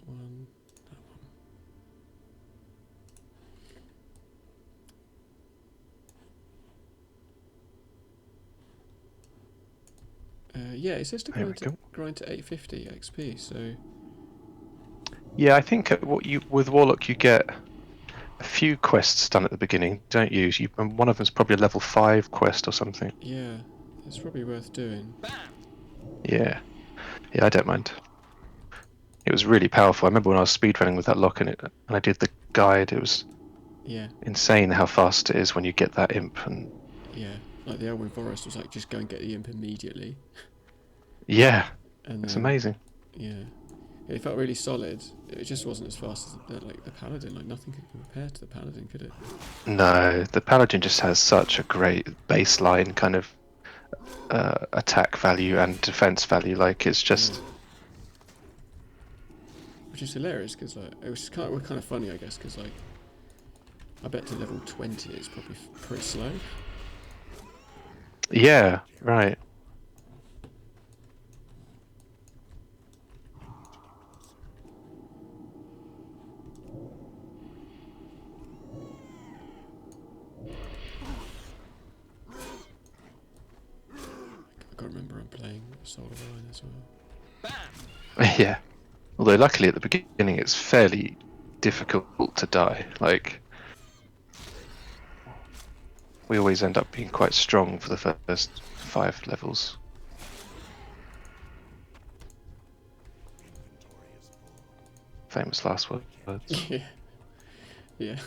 one, that one. Yeah, it says to There we go. grind to 850 XP. So Yeah, I think with Warlock you get a few quests done at the beginning, don't you? And one of them's probably a level 5 quest or something. yeah, it's probably worth doing. Yeah, yeah, I don't mind. It was really powerful. I remember when I was speedrunning with that lock in it, and I did the guide. It was Yeah, insane how fast it is when you get that imp. And yeah. Like the Elwyn Forest was like just go and get the imp immediately, yeah, and it's then amazing. yeah, it felt really solid. It just wasn't as fast as the paladin. Like nothing could compare to the paladin, could it? No, the paladin just has such a great baseline kind of attack value and defense value. Like it's Yeah, just which is hilarious because like it was kind of funny, I guess, because like I bet to level 20 it's probably pretty slow. yeah, right. I can't remember I'm playing Soul of Orion as well. Yeah. Although luckily at the beginning it's fairly difficult to die. Like we always end up being quite strong for the first 5 levels. Famous last words. Yeah, yeah.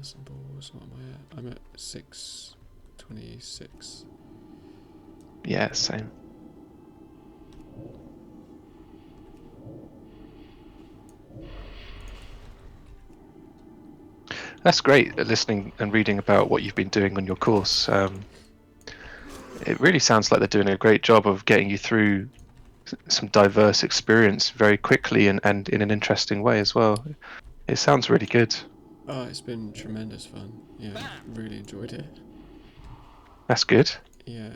Some balls. What am I at? I'm at 626. Yeah, same. That's great, listening and reading about what you've been doing on your course. It really sounds like they're doing a great job of getting you through some diverse experience very quickly and in an interesting way as well. It sounds really good. Oh, it's been tremendous fun. Yeah, really enjoyed it. That's good. Yeah,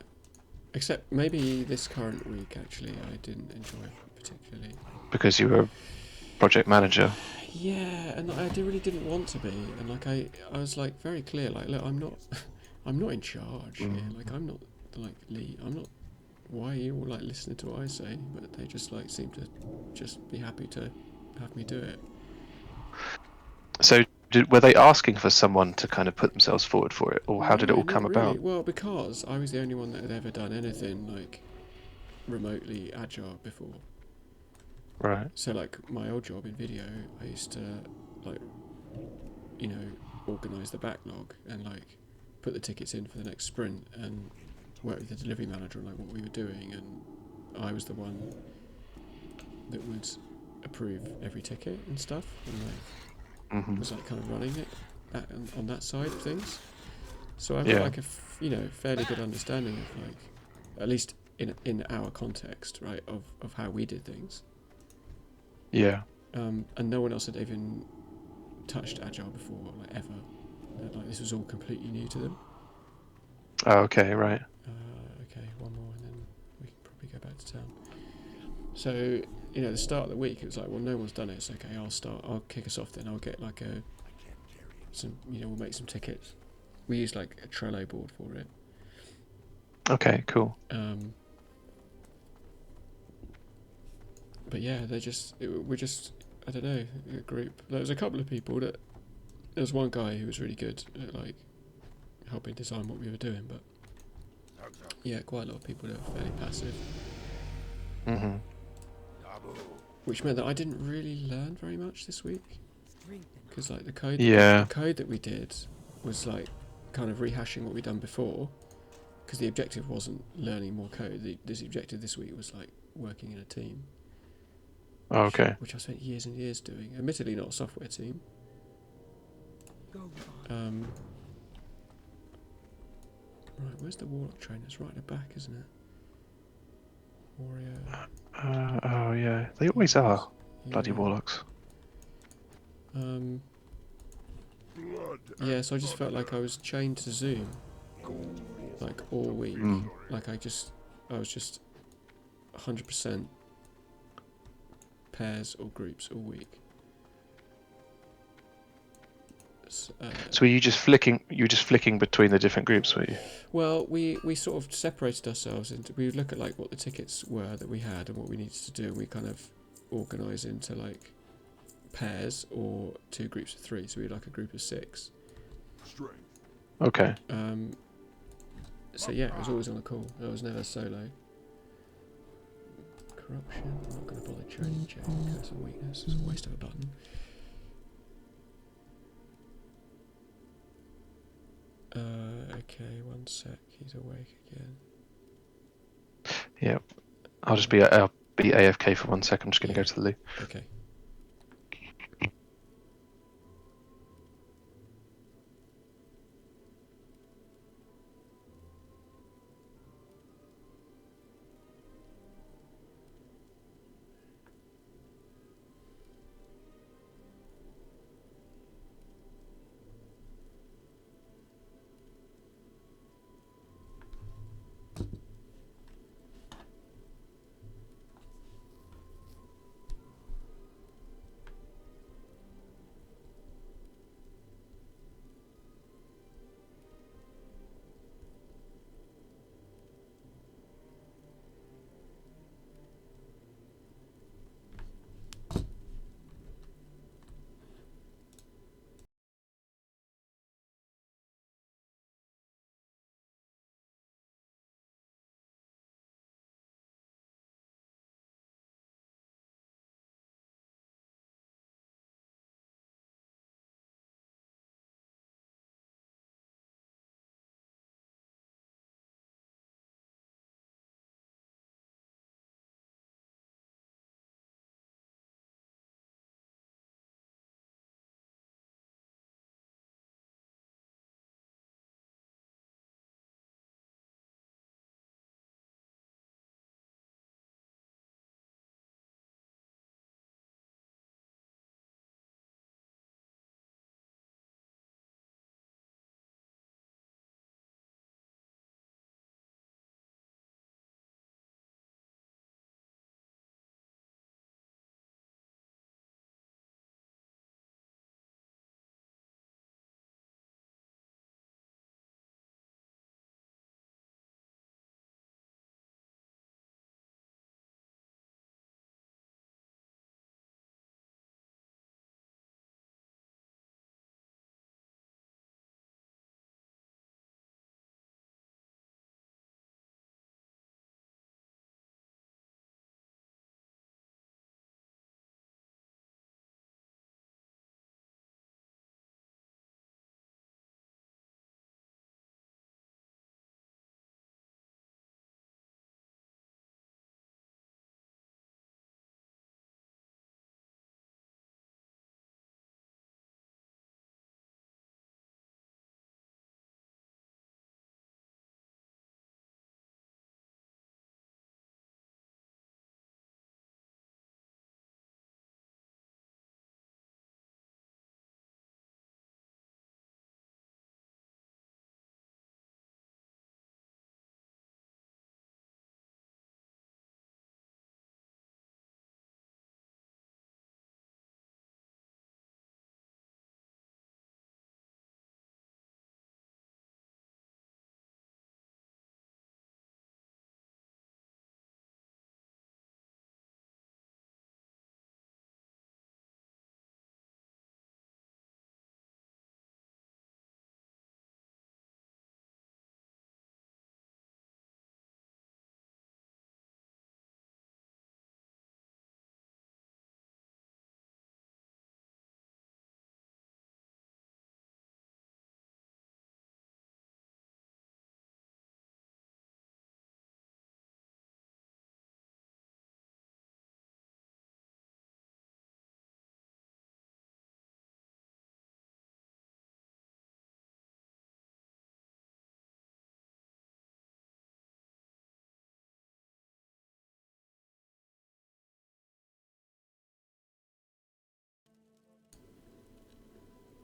except maybe this current week actually I didn't enjoy particularly. Because you were a project manager. Yeah, and really didn't want to be, and like I was like very clear, like look, I'm not, I'm not in charge here. Like Mm. I'm not like lead. I'm not. Why are you all like listening to what I say? But they just like seem to just be happy to have me do it. So were they asking for someone to kind of put themselves forward for it, or how did it No, all not come really. about? Well, because I was the only one that had ever done anything like remotely agile before. Right. So like my old job in video, I used to like you know organize the backlog and like put the tickets in for the next sprint and work with the delivery manager on like what we were doing, and I was the one that would approve every ticket and stuff, and like Hmm. was like kind of running it on that side of things. So I've got Yeah. like a fairly good understanding of like at least in our context, right, of how we did things. Yeah. And no one else had even touched agile before, like ever. Like this was all completely new to them. Oh, okay. Right. Okay, one more, and then we can probably go back to town. So the start of the week, it was like, well, no one's done it. It's okay. I'll start. I'll kick us off then. I'll get like we'll make some tickets. We use like a Trello board for it. Okay. Cool. But yeah, we're just I don't know, a group. There was a couple of people that there was one guy who was really good at like helping design what we were doing, but yeah, quite a lot of people that were fairly passive, Hmm. which meant that I didn't really learn very much this week because like the Yeah. code that we did was like kind of rehashing what we'd done before because the objective wasn't learning more code. The objective this week was like working in a team, Okay. which I spent years and years doing. Admittedly, not a software team. Right, where's the Warlock train? It's right at the back, isn't it? Warrior. Oh yeah. They always Heroes. are. Bloody Yeah. warlocks. Um. Yeah, so I just felt like I was chained to Zoom, like all week. Mm. Like I was just 100% pairs or groups all week. So were you just flicking? You were just flicking between the different groups, were you? Well, we sort of separated ourselves into. We would look at like what the tickets were that we had and what we needed to do, and we kind of organise into like pairs or 2 groups of 3. So we had like a group of 6. Okay. So yeah, it was always on a call. There was never solo. Corruption. I'm not going to bother changing. Curse and weakness. It's a waste of a button. Okay, 1 sec. He's awake again. Yeah. I'll just be AFK for 1 second. I'm just going to go to the loo. Okay.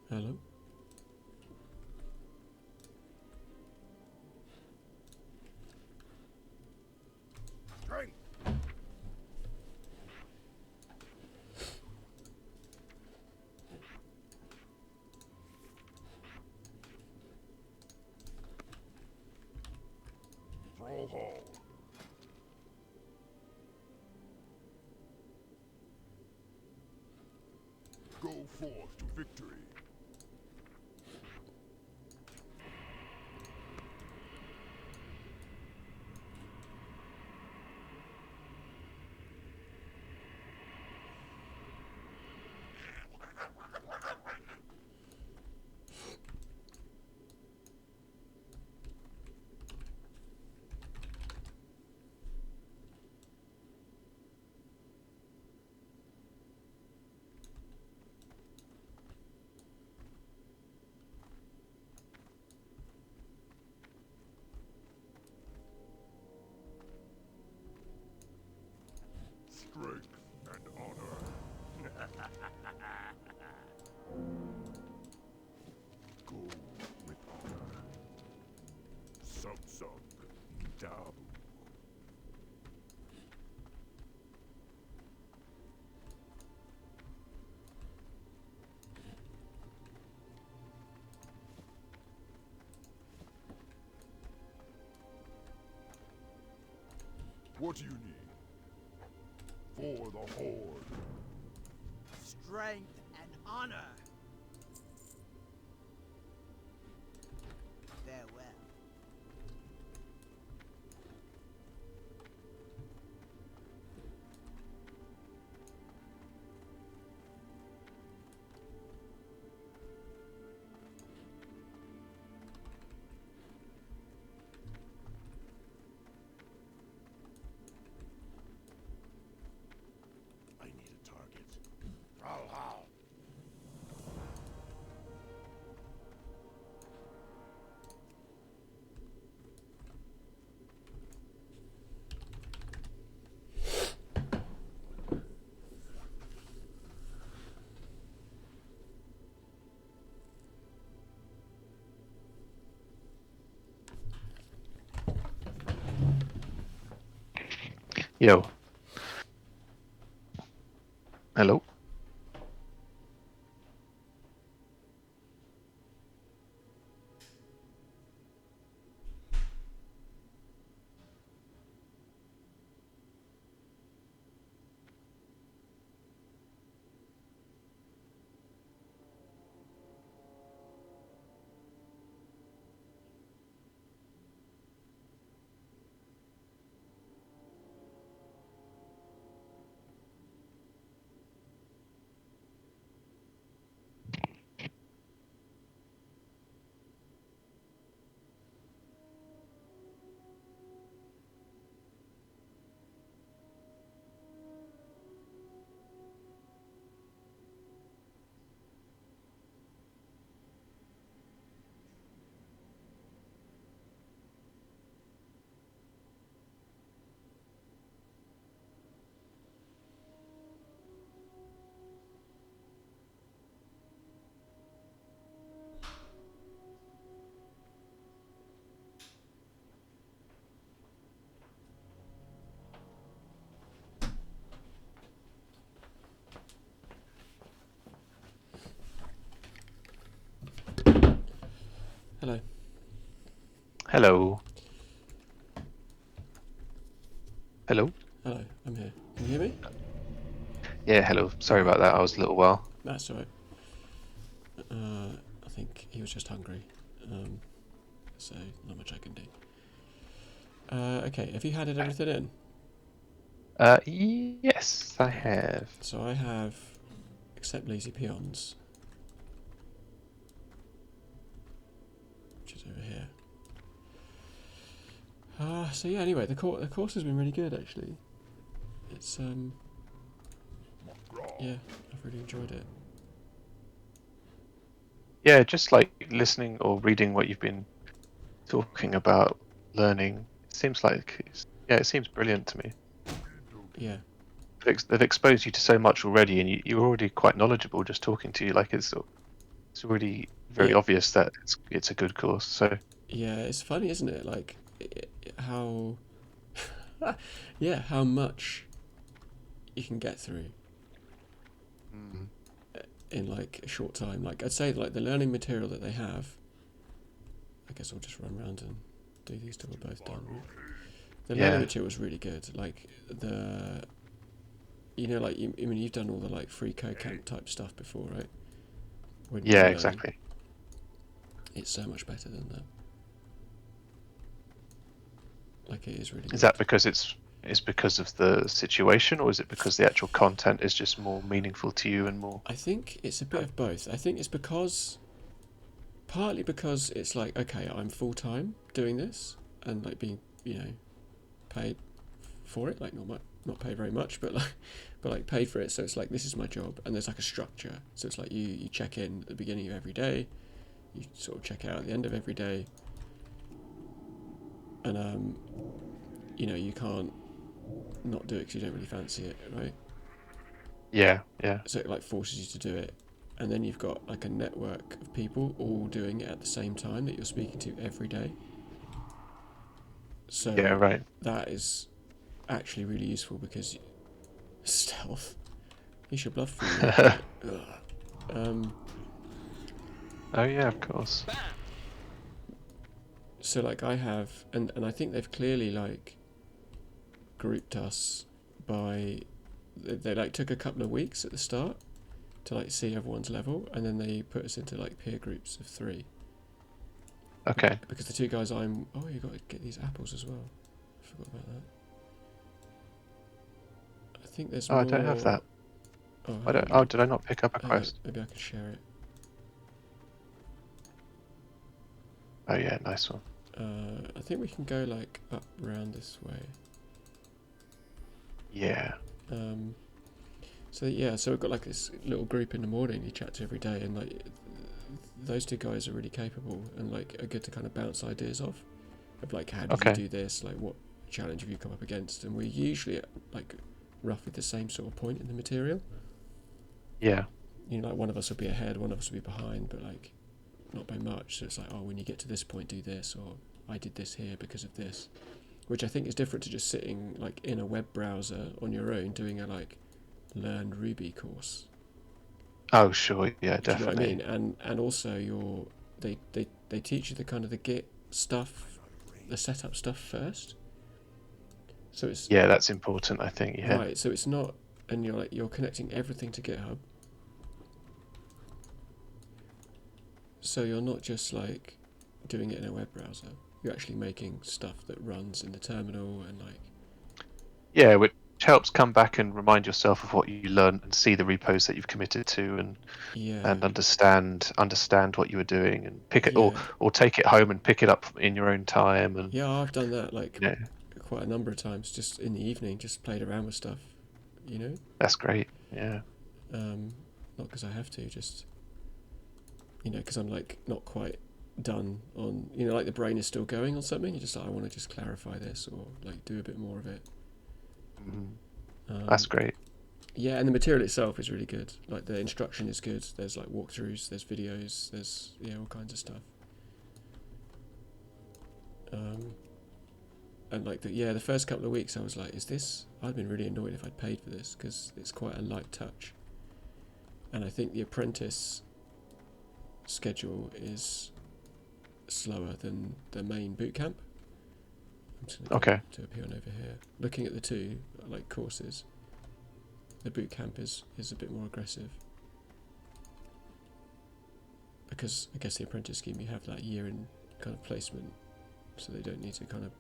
Hello? hall. Go forth to victory. Strength and honor. Go with honor. Sub-sub. Dabu. What do you need? For the Horde. Strength and honor. Farewell. I need a target. How? Yo. Hello. Hello. Hello. Hello. Hello, I'm here. Can you hear me? Yeah, hello. Sorry about that. I was a little while. That's alright. I think he was just hungry. So not much I can do. Okay, have you handed everything in? Yes, I have. So I have accept lazy peons, which is over here. So yeah. Anyway, the course has been really good actually. It's yeah, I've really enjoyed it. Yeah, just like listening or reading what you've been talking about, learning. It seems like it seems brilliant to me. Yeah, They've exposed you to so much already, and you're already quite knowledgeable just talking to you. Like it's already very yeah, obvious that it's a good course. So yeah. It's funny, isn't it? Like how yeah, how much you can get through in like a short time. Like I'd say, like the learning material that they have. I guess I'll just run around and do these till we're both done. The learning material was really good. Like the, like I mean, you've done all the like free code camp type stuff before, right? When Yeah, you're learning. exactly. It's so much better than that. Like it is really good. Is that because it's because of the situation, or is it because the actual content is just more meaningful to you and more? I think it's a bit of both. I think it's partly because it's like, okay, I'm full time doing this and like being, paid for it. Like not paid very much, but like paid for it. So it's like, this is my job, and there's like a structure. So it's like you check in at the beginning of every day, you sort of check out at the end of every day, and you can't not do it because you don't really fancy it, right? Yeah. So it like forces you to do it, and then you've got like a network of people all doing it at the same time that you're speaking to every day. So Yeah, right. that is actually really useful because stealth. You should bluff for you. Oh yeah, of course. So like I have, and I think they've clearly like grouped us by, they like took a couple of weeks at the start to like see everyone's level, and then they put us into like peer groups of 3. Okay. Because the 2 guys you got to get these apples as well. I forgot about that. I think there's more. I don't have that. Oh, Did I not pick up a quest? Maybe I can share it. Oh yeah, nice one. I think we can go like up round this way. Yeah. So we've got like this little group in the morning you chat to every day, and like those 2 guys are really capable and like are good to kind of bounce ideas off of like, how did you do this, like what challenge have you come up against, and we're usually at like roughly the same sort of point in the material. Yeah. Like one of us will be ahead, one of us will be behind, but like not by much. So it's like, oh, when you get to this point, do this, or I did this here because of this, which I think is different to just sitting like in a web browser on your own doing a like learn Ruby course. Oh sure, yeah, Do you know definitely. what I mean? And also they teach you the kind of the Git stuff, the setup stuff first. So it's that's important, I think. Yeah. right. So it's not, and you're connecting everything to GitHub. So you're not just like doing it in a web browser. You're actually making stuff that runs in the terminal and like. Yeah, which helps come back and remind yourself of what you learned and see the repos that you've committed to, and understand what you were doing, and pick it or take it home and pick it up in your own time. And I've done that like quite a number of times, just in the evening, just played around with stuff. That's great. Yeah. Not because I have to, just because I'm like not quite done on, like the brain is still going on something. You're just like, I want to just clarify this or like do a bit more of it. That's great. Yeah, and the material itself is really good. Like the instruction is good. There's like walkthroughs, there's videos, there's all kinds of stuff. And like the first couple of weeks I was like, I'd been really annoyed if I'd paid for this, because it's quite a light touch. And I think the apprentice schedule is slower than the main bootcamp. I'm just going to appear on over here. Looking at the 2 like courses, the bootcamp is a bit more aggressive, because I guess the apprentice scheme, you have that year in kind of placement, so they don't need to kind of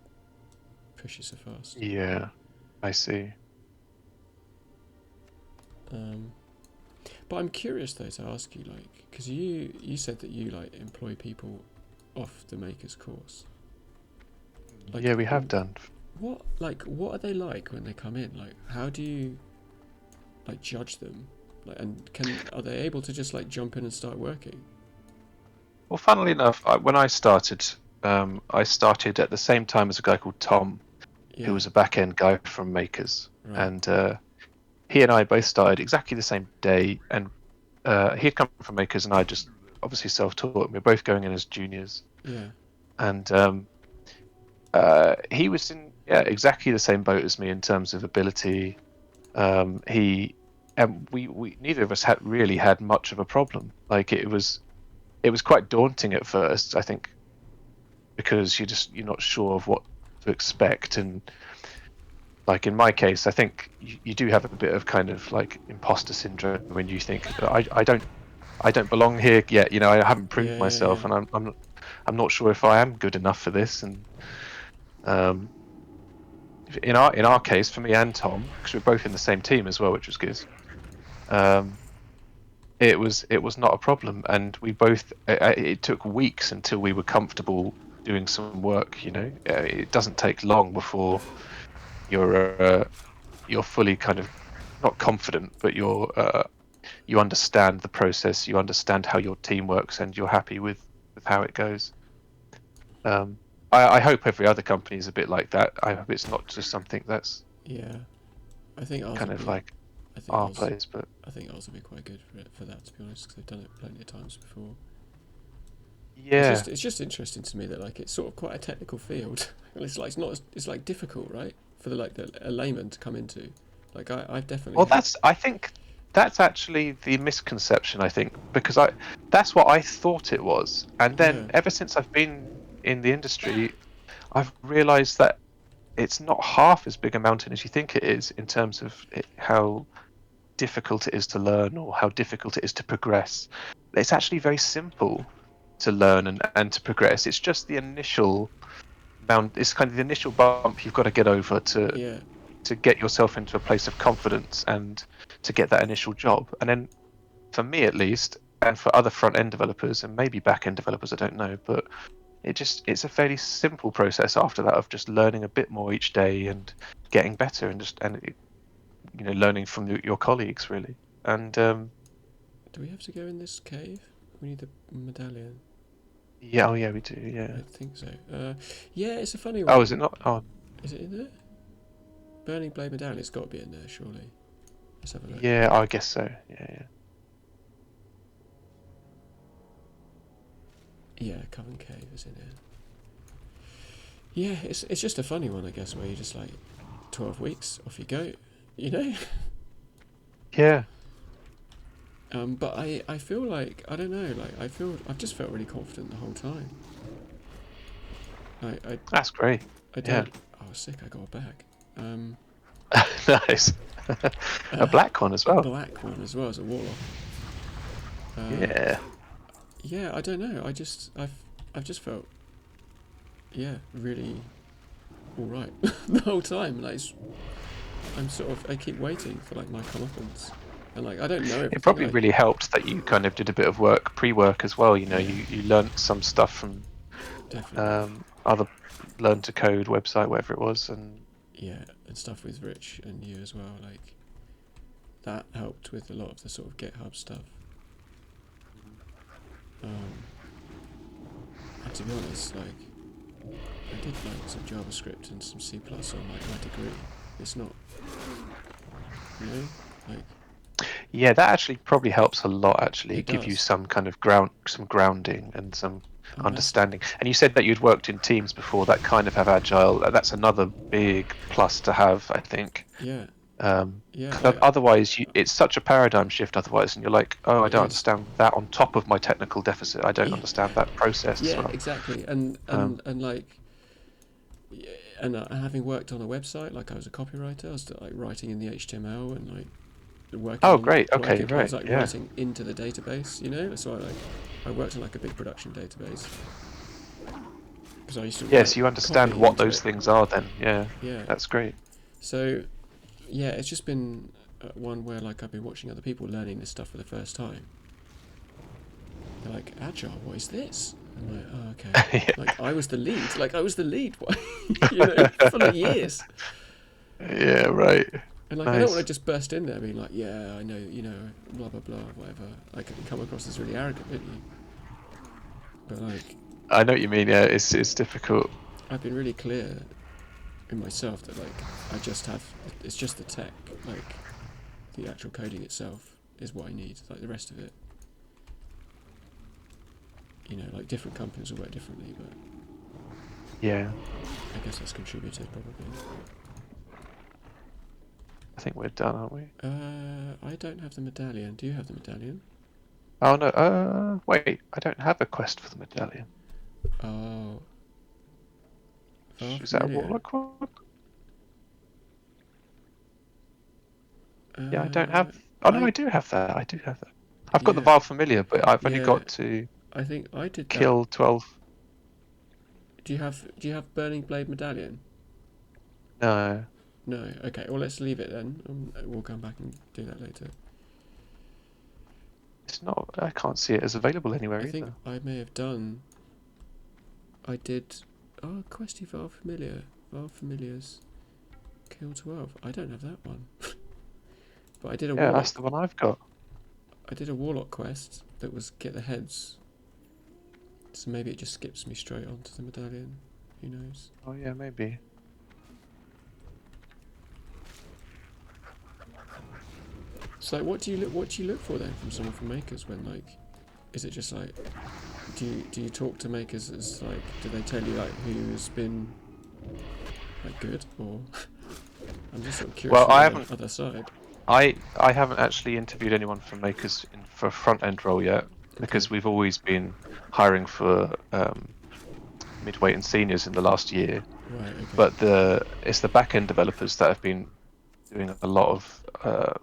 push you so fast. Yeah, I see. But I'm curious though to ask you, like, because you said that you like employ people off the Makers course. Like, yeah, we have done. What are they like when they come in? Like, how do you like judge them? Like, and are they able to just like jump in and start working? Well, funnily enough, when I started at the same time as a guy called Tom, who was a back-end guy from Makers, and he and I both started exactly the same day, and he had come from Makers, and I just obviously self-taught, and we were both going in as juniors. Yeah. And he was in exactly the same boat as me in terms of ability. We neither of us had really had much of a problem. Like it was quite daunting at first, I think, because you're not sure of what to expect, and like in my case, I think you do have a bit of kind of like imposter syndrome when you think I don't belong here yet. You know, I haven't proved Yeah, yeah, myself, yeah. and I'm not sure if I am good enough for this. And um, in our case, for me and Tom, because we're both in the same team as well, which was good. Um, it was not a problem, and we both. It took weeks until we were comfortable doing some work. You know, it doesn't take long before you're fully kind of not confident, but you understand the process, you understand how your team works, and you're happy with how it goes. I hope every other company is a bit like that. I hope it's not just something that's Yeah. I think ours kind would of be. like I think our ours. place, but I think ours would be quite good for that, to be honest, because they've done it plenty of times before. yeah. It's just interesting to me that like it's sort of quite a technical field. It's like it's like difficult, right, for a layman to come into. Like I've definitely Well, had. I think that's actually the misconception. I think because that's what I thought it was, and Yeah. then ever since I've been in the industry, I've realised that it's not half as big a mountain as you think it is in terms of how difficult it is to learn or how difficult it is to progress. It's actually very simple to learn and to progress. It's just the initial it's kind of the initial bump you've got to get over Yeah. to get yourself into a place of confidence and to get that initial job. And then for me at least, and for other front end developers and maybe back end developers, I don't know, but it's a fairly simple process after that of just learning a bit more each day and getting better and learning from your colleagues really. And Do we have to go in this cave? We need the medallion. yeah, oh yeah, we do. Yeah. I think so. Yeah, it's a funny Oh, is one. it not? Oh, Is it in there? Burning Blade Medallion. It's got to be in there, surely. Let's have a look. yeah, I guess so. Yeah, yeah. Yeah, Coven Cave is in here. Yeah, it's just a funny one, I guess, where you just like 12 weeks, off you go, you know? Yeah. But I feel like, I don't know, like I've just felt really confident the whole time. That's great. I Yeah. don't, oh sick, I got a bag. Nice. A black one as A well. black one as well as a Warlock. Yeah. Yeah, I don't know, I've just felt, yeah, really alright the whole time. Like, I keep waiting for like my comeuppance. And like, I don't know everything. It probably really helped that you kind of did a bit of pre-work as well. You know, Yeah. you learnt some stuff from Definitely. other Learn to Code website, whatever it was, and Yeah, and stuff with Rich and you as well. Like, that helped with a lot of the sort of GitHub stuff. And to be honest, like, I did like some JavaScript and some C+ on like my degree. It's not, you know, like, yeah, that actually probably helps a lot. Actually, it give you does. some kind of some grounding and some Oh, massively. understanding. And you said that you'd worked in teams before that kind of have agile. That's another big plus to have, I think. Yeah. Yeah, 'Cause like, otherwise, it's such a paradigm shift. Otherwise, and you're like, oh, I it don't is. understand that. On top of my technical deficit, I don't Yeah, understand that process as yeah, well. exactly. Um, And like, yeah, and having worked on a website, like I was a copywriter, I was like writing in the HTML and like working oh, on great. Okay, I was right. like Yeah. writing into the database, you know. So I worked on like a big production database because I used to Yes, write you understand copy what into those it. things are. Then, yeah, Yeah. that's great. So yeah, it's just been one where like I've been watching other people learning this stuff for the first time. They're like, agile, what is this? I'm like, oh, okay. Like I was the lead. Like I was the lead, you know, for like years. Yeah, right. And like, I don't want to Nice. just burst in there being like, yeah, I know, you know, blah blah blah, whatever. I can come across as really arrogant, don't you? But like, I know what you mean. Yeah, it's difficult. I've been really clear in myself that like, it's just the tech, like, the actual coding itself is what I need. Like the rest of it, you know, like different companies will work differently, but Yeah, I guess that's contributed probably. I think we're done, aren't we? I don't have the medallion. Do you have the medallion? Oh no. Wait. I don't have a quest for the medallion. Oh, far Is that a familiar. Warlock one? Yeah, I don't have. Oh no, I I do have that. I do have that. I've got the yeah Vile Familiar, but I've only yeah. got to I think I did that. kill 12. Do you have Burning Blade Medallion? No. No. Okay. Well, let's leave it then. We'll come back and do that later. It's not. I can't see it as available anywhere I think either. I may have done. I did. Oh, Questy Vile Familiar. Vile Familiars. Kill 12. I don't have that one. But I did a Yeah, that's Warlock. the one I've got. I did a Warlock quest that was get the heads. So maybe it just skips me straight onto the medallion. Who knows? Oh yeah, maybe. So like, what do you look for then from someone from makers when like, is it just like, do you talk to makers as like, do they tell you like who's been like good, or I'm just sort of curious Well, from I the haven't. other side. I haven't actually interviewed anyone from Makers for a front end role yet, because Okay. we've always been hiring for midweight and seniors in the last year. Right. Okay. But it's the back end developers that have been doing a lot of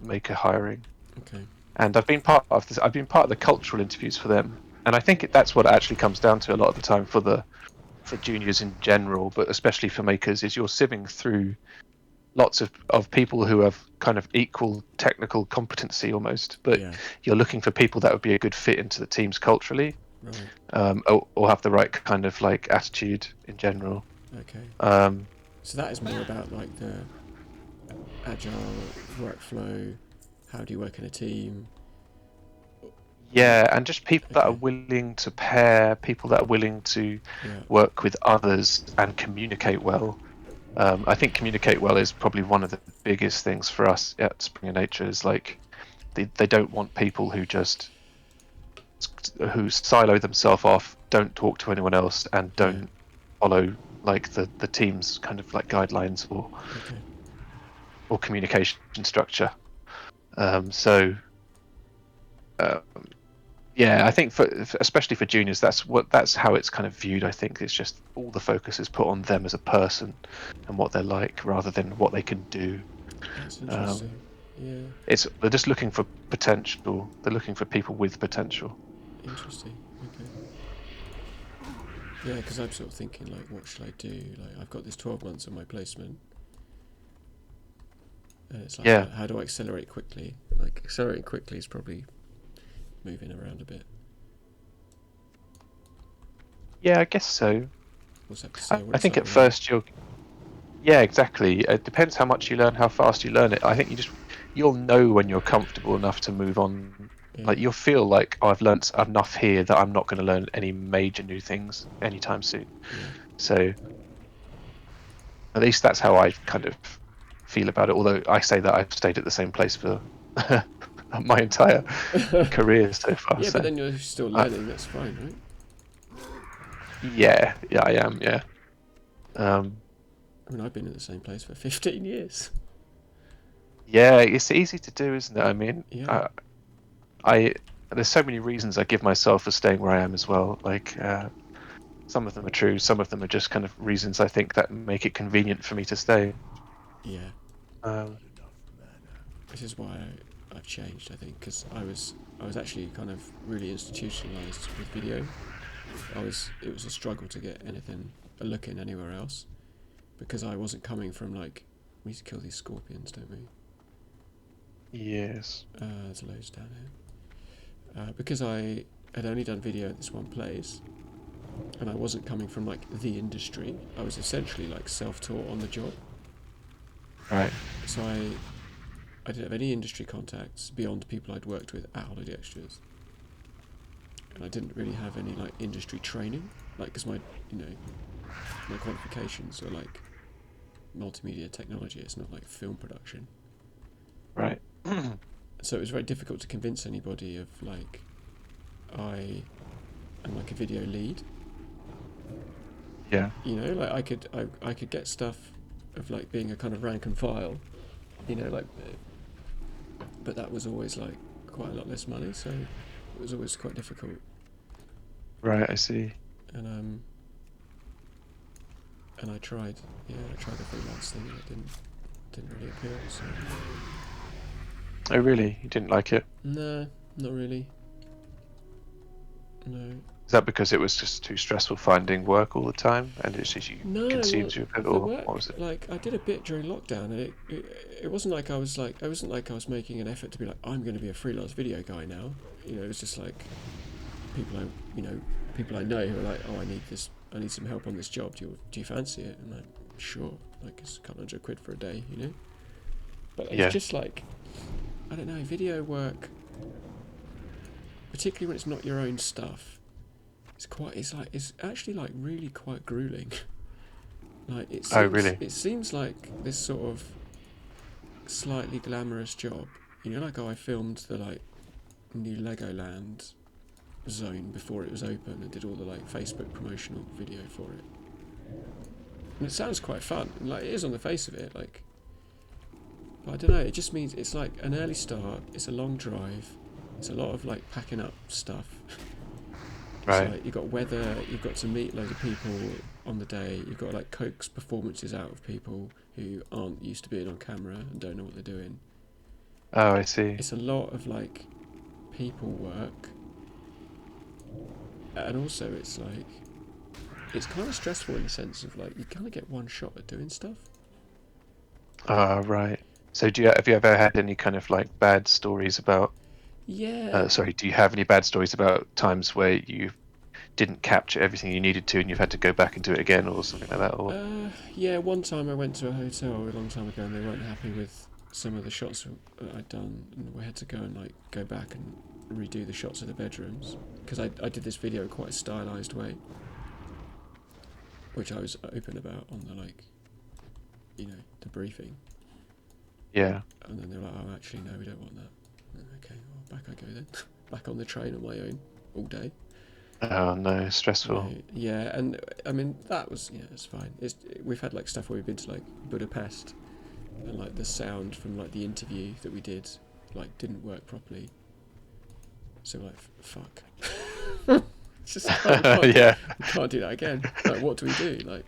Maker hiring, Okay. and I've been part of this. I've been part of the cultural interviews for them, and I think that's what it actually comes down to a lot of the time for juniors in general, but especially for Makers, is you're sieving through lots of people who have kind of equal technical competency almost, but Yeah. you're looking for people that would be a good fit into the teams culturally, Right. or have the right kind of like attitude in general. Okay. Um, So that is more about like the agile workflow. How do you work in a team? yeah, and just people that are Okay. willing to pair, people that are willing to Yeah. work with others and communicate well. I think communicate well is probably one of the biggest things for us at Springer Nature. Is like they don't want people who silo themselves off, don't talk to anyone else, and Yeah. don't follow like the team's kind of like guidelines Okay. or communication structure. So um, yeah, I think especially for juniors, that's how it's kind of viewed. I think it's just all the focus is put on them as a person and what they're like, rather than what they can do. That's Um, interesting. Yeah. they're just looking for potential. They're looking for people with potential. Interesting. Okay. Yeah, because I'm sort of thinking like, what should I do? Like, I've got this 12 months on my placement, and it's like, Yeah, how do I accelerate quickly? Like, accelerating quickly is probably moving around a bit. yeah, I guess so. We'll have to see what I it's think like at when I'm. first yeah, exactly. It depends how much you learn, how fast you learn it. I think you'll know when you're comfortable enough to move on. Yeah. Like you'll feel like, oh, I've learnt enough here that I'm not going to learn any major new things anytime soon. Yeah. So at least that's how I kind of feel about it. Although I say that I've stayed at the same place for my entire career so far. Yeah, but So then you're still I, learning. That's fine, right? yeah, I am. Yeah. Um, I mean, I've been in the same place for 15 years. yeah, it's easy to do, isn't it? I mean, Yeah. I there's so many reasons I give myself for staying where I am as well. Like some of them are true, some of them are just kind of reasons I think that make it convenient for me to stay. Yeah. Um, This is why I've changed. I think because I was actually kind of really institutionalized with video. It was a struggle to get anything a look in anywhere else, because I wasn't coming from like, we need to kill these scorpions, don't we? yes. There's loads down here. Because I had only done video at this one place, and I wasn't coming from like the industry. I was essentially like self-taught on the job. Right. So I didn't have any industry contacts beyond people I'd worked with at Holiday Extras, and I didn't really have any like industry training, like because my qualifications are like multimedia technology. It's not like film production. Right. So it was very difficult to convince anybody of like, I am like a video lead. Yeah. Like I could get stuff of like being a kind of rank and file, like, but that was always like quite a lot less money, so it was always quite difficult. Right. I see. And I tried the freelance thing, and it didn't really appeal. So Oh, really? You didn't like it? No, not really. No. Is that because it was just too stressful finding work all the time, and it's just you No, well, consumed you a bit, the or work, what was it? like, I did a bit during lockdown, and it wasn't like I was like, it wasn't like I was making an effort to be like, I'm going to be a freelance video guy now. You know, it was just like people I know who are like, oh, I need some help on this job. Do you fancy it? And I'm like, sure. Like, it's a couple £100 for a day, you know. But it's Yeah. just like, I don't know, video work, particularly when it's not your own stuff. It's actually like really quite grueling. Like Oh, really? it seems like this sort of slightly glamorous job. You know, like, oh, I filmed the like new Legoland zone before it was open and did all the like Facebook promotional video for it. And it sounds quite fun. And, like, it is on the face of it, like, but I don't know, it just means it's like an early start, it's a long drive, it's a lot of like packing up stuff. It's Right. like you've got weather, you've got to meet loads of people on the day, you've got to like coax performances out of people who aren't used to being on camera and don't know what they're doing. Oh, I see. It's a lot of like people work, and also it's like it's kind of stressful in the sense of like you kind of get one shot at doing stuff. Ah, right. So have you ever had any kind of like bad stories about? Yeah, Sorry, do you have any bad stories about times where you didn't capture everything you needed to, and you've had to go back and do it again, or something like that? Or yeah. One time I went to a hotel a long time ago, and they weren't happy with some of the shots that I'd done, and we had to go and like go back and redo the shots of the bedrooms because I did this video quite a stylized way, which I was open about on the like, you know, the briefing. yeah. And then they were like, oh, actually, no, we don't want that. Okay, well, back I go then. Back on the train on my own all day. Oh no, stressful. No, yeah, and I mean that was it's fine. We've had like stuff where we've been to like Budapest, and like the sound from like the interview that we did like didn't work properly. So we're like, fuck. It's just like, Yeah. we can't do that again. Like, what do we do? Like,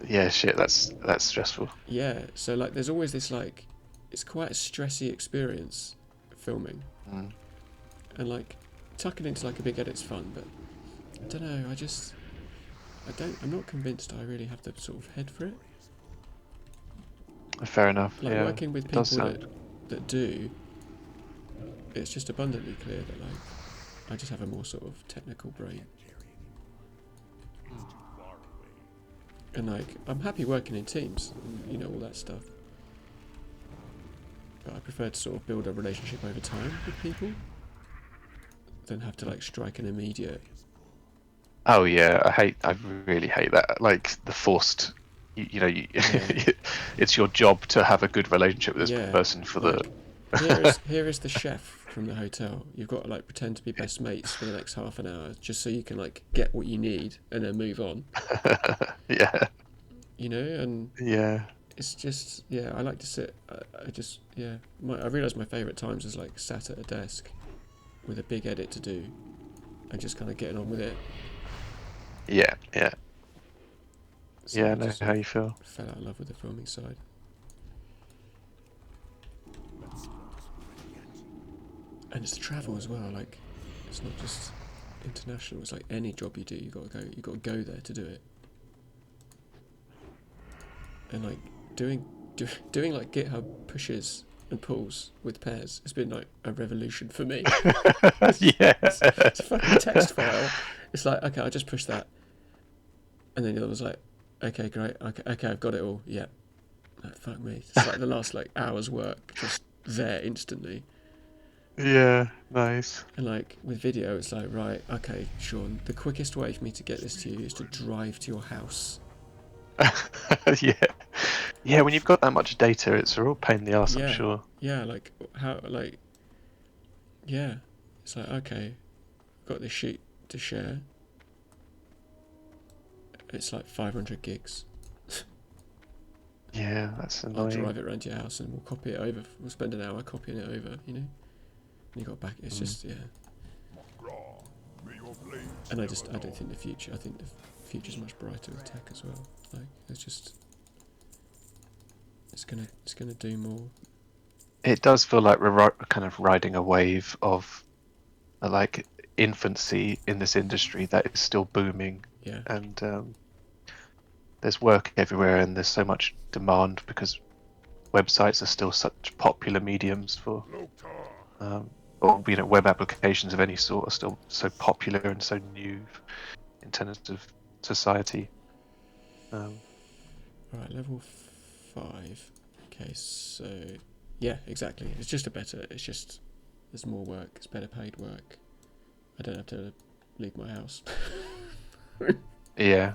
Yeah, shit. That's stressful. yeah. So like, there's always this like, it's quite a stressy experience, filming, Mm. and like tucking into like a big edit's fun, but I don't know. I'm not convinced I really have the sort of head for it. Fair enough. Like Yeah. working with It does people sound. that do, it's just abundantly clear that like I just have a more sort of technical brain. And like I'm happy working in teams, and, you know, all that stuff. But I prefer to sort of build a relationship over time with people than have to like strike an immediate. Oh yeah, I really hate that. Like the forced, Yeah. it's your job to have a good relationship with this Yeah, person for the. like here is the chef from the hotel. You've got to like pretend to be best mates for the next half an hour just so you can like get what you need and then move on. Yeah. You know, and Yeah. it's just I like to sit. I realise my favourite times is like sat at a desk with a big edit to do and just kind of getting on with it. Yeah. Yeah. So Yeah. I I know just how you feel. fell out of love with the filming side. And it's the travel as well. Like, it's not just international. It's like any job you do, you got to go there to do it. And like doing like GitHub pushes and pulls with pairs has been like a revolution for me. Yeah. It's a fucking text file. It's like, okay, I just push that, and then the other was like, okay, great, okay, I've got it all. Yeah, like, fuck me. It's like the last like hour's work just there instantly. Yeah. Nice. And like with video, it's like, right, okay, Sean, the quickest way for me to get this to you is to drive to your house. Yeah. Yeah. When you've got that much data, it's a real pain in the ass. I'm Yeah, sure. yeah, like how, like, yeah, it's like, okay, I've got this sheet to share. It's like 500 gigs. Yeah. That's I'll annoying. drive it around to your house and we'll copy it over. We'll spend an hour copying it over, you know. And you got back. It's just And I don't think the future. I think the future's much brighter with tech as well. Like it's gonna do more. it does feel like we're kind of riding a wave of like infancy in this industry that is still booming, Yeah. and there's work everywhere, and there's so much demand because websites are still such popular mediums for, or web applications of any sort are still so popular and so new in terms of society. Right, level 5. Okay, so yeah, exactly. It's just there's more work. It's better paid work. I don't have to leave my house. Yeah.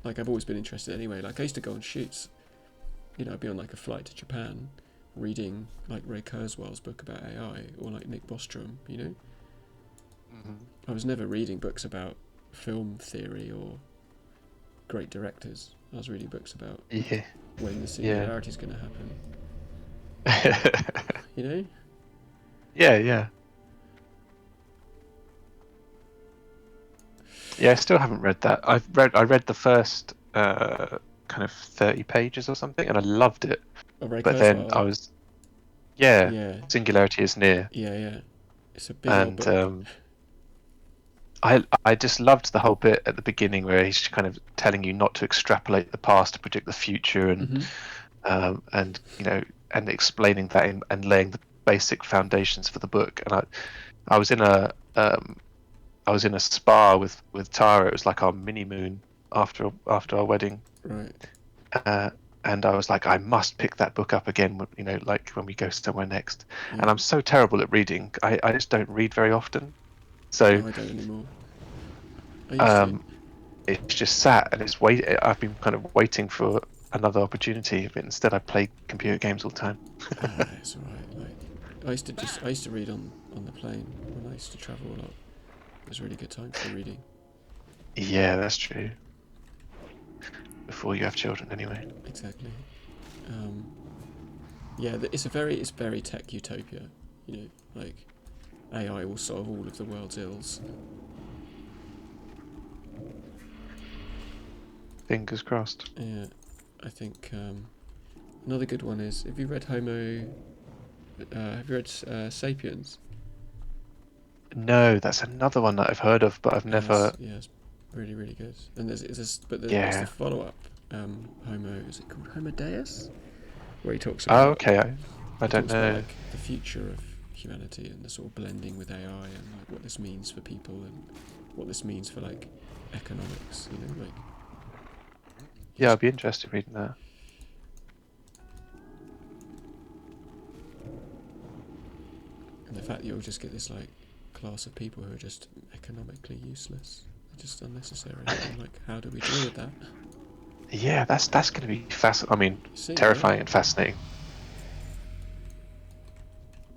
Like I've always been interested anyway. Like I used to go on shoots. I'd be on like a flight to Japan, reading like Ray Kurzweil's book about AI or like Nick Bostrom. I was never reading books about film theory or great directors. I was reading books about when the singularity is going to happen. Yeah. Yeah, I still haven't read that. I read the first kind of 30 pages or something, and I loved it. Ray But then Kurzweil. I was, Yeah. singularity is near, Yeah. It's a big old book. and I just loved the whole bit at the beginning where he's kind of telling you not to extrapolate the past to predict the future, and and explaining that and laying the basic foundations for the book. And I was in a spa with Tara. It was like our mini moon after our wedding. Right. And I was like, I must pick that book up again, like when we go somewhere next. Yeah. And I'm so terrible at reading. I just don't read very often. So No, I don't anymore. I used to. it's just sat and I've been kind of waiting for another opportunity, but instead I play computer games all the time. It's alright. Like I used to read on the plane when I used to travel a lot. It was a really good time for reading. Yeah, that's true. Before you have children, anyway. Exactly. Yeah, it's very tech utopia. Like AI will solve all of the world's ills. Fingers crossed. Yeah, I think another good one is, have you read Sapiens? No, that's another one that I've heard of, but I've never. It's really, really good. And there's the follow-up, Homo. Is it called Homo Deus? Where he talks about. Oh, okay. I don't know. About, like, the future of humanity and the sort of blending with AI and like what this means for people and what this means for like economics. Yeah, I'd be interested in reading that. And the fact that you'll just get this like class of people who are just economically useless, just unnecessary. And, like, how do we deal with that? Yeah, that's going to be terrifying and fascinating.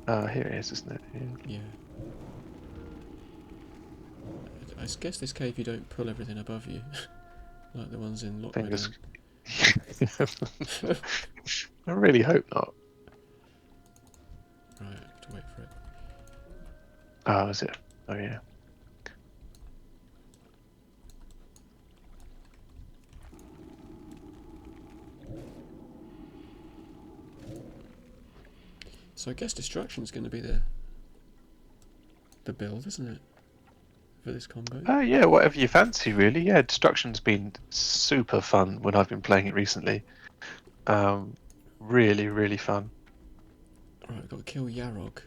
Here it is, isn't it? Yeah. I guess this cave you don't pull everything above you, like the ones in Lockwood. I really hope not. Right, I have to wait for it. Oh, is it? Oh, yeah. So I guess destruction is going to be the build, isn't it, for this combo? Yeah, whatever you fancy, really. Yeah, destruction's been super fun when I've been playing it recently. Really, really fun. Right, I've got to kill Yarog.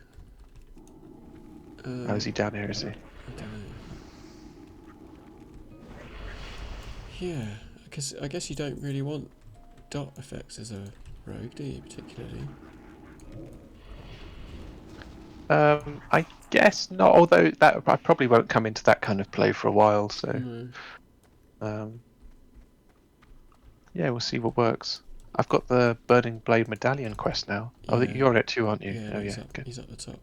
Oh, is he down here, is he? I don't know. Yeah, because I guess you don't really want dot effects as a rogue, do you, particularly? I guess not, although that I probably won't come into that kind of play for a while, so yeah, we'll see what works. I've got the Burning Blade Medallion quest now. Yeah. Oh, you're on it too, aren't you? Yeah, oh, yeah. Good. He's up the top.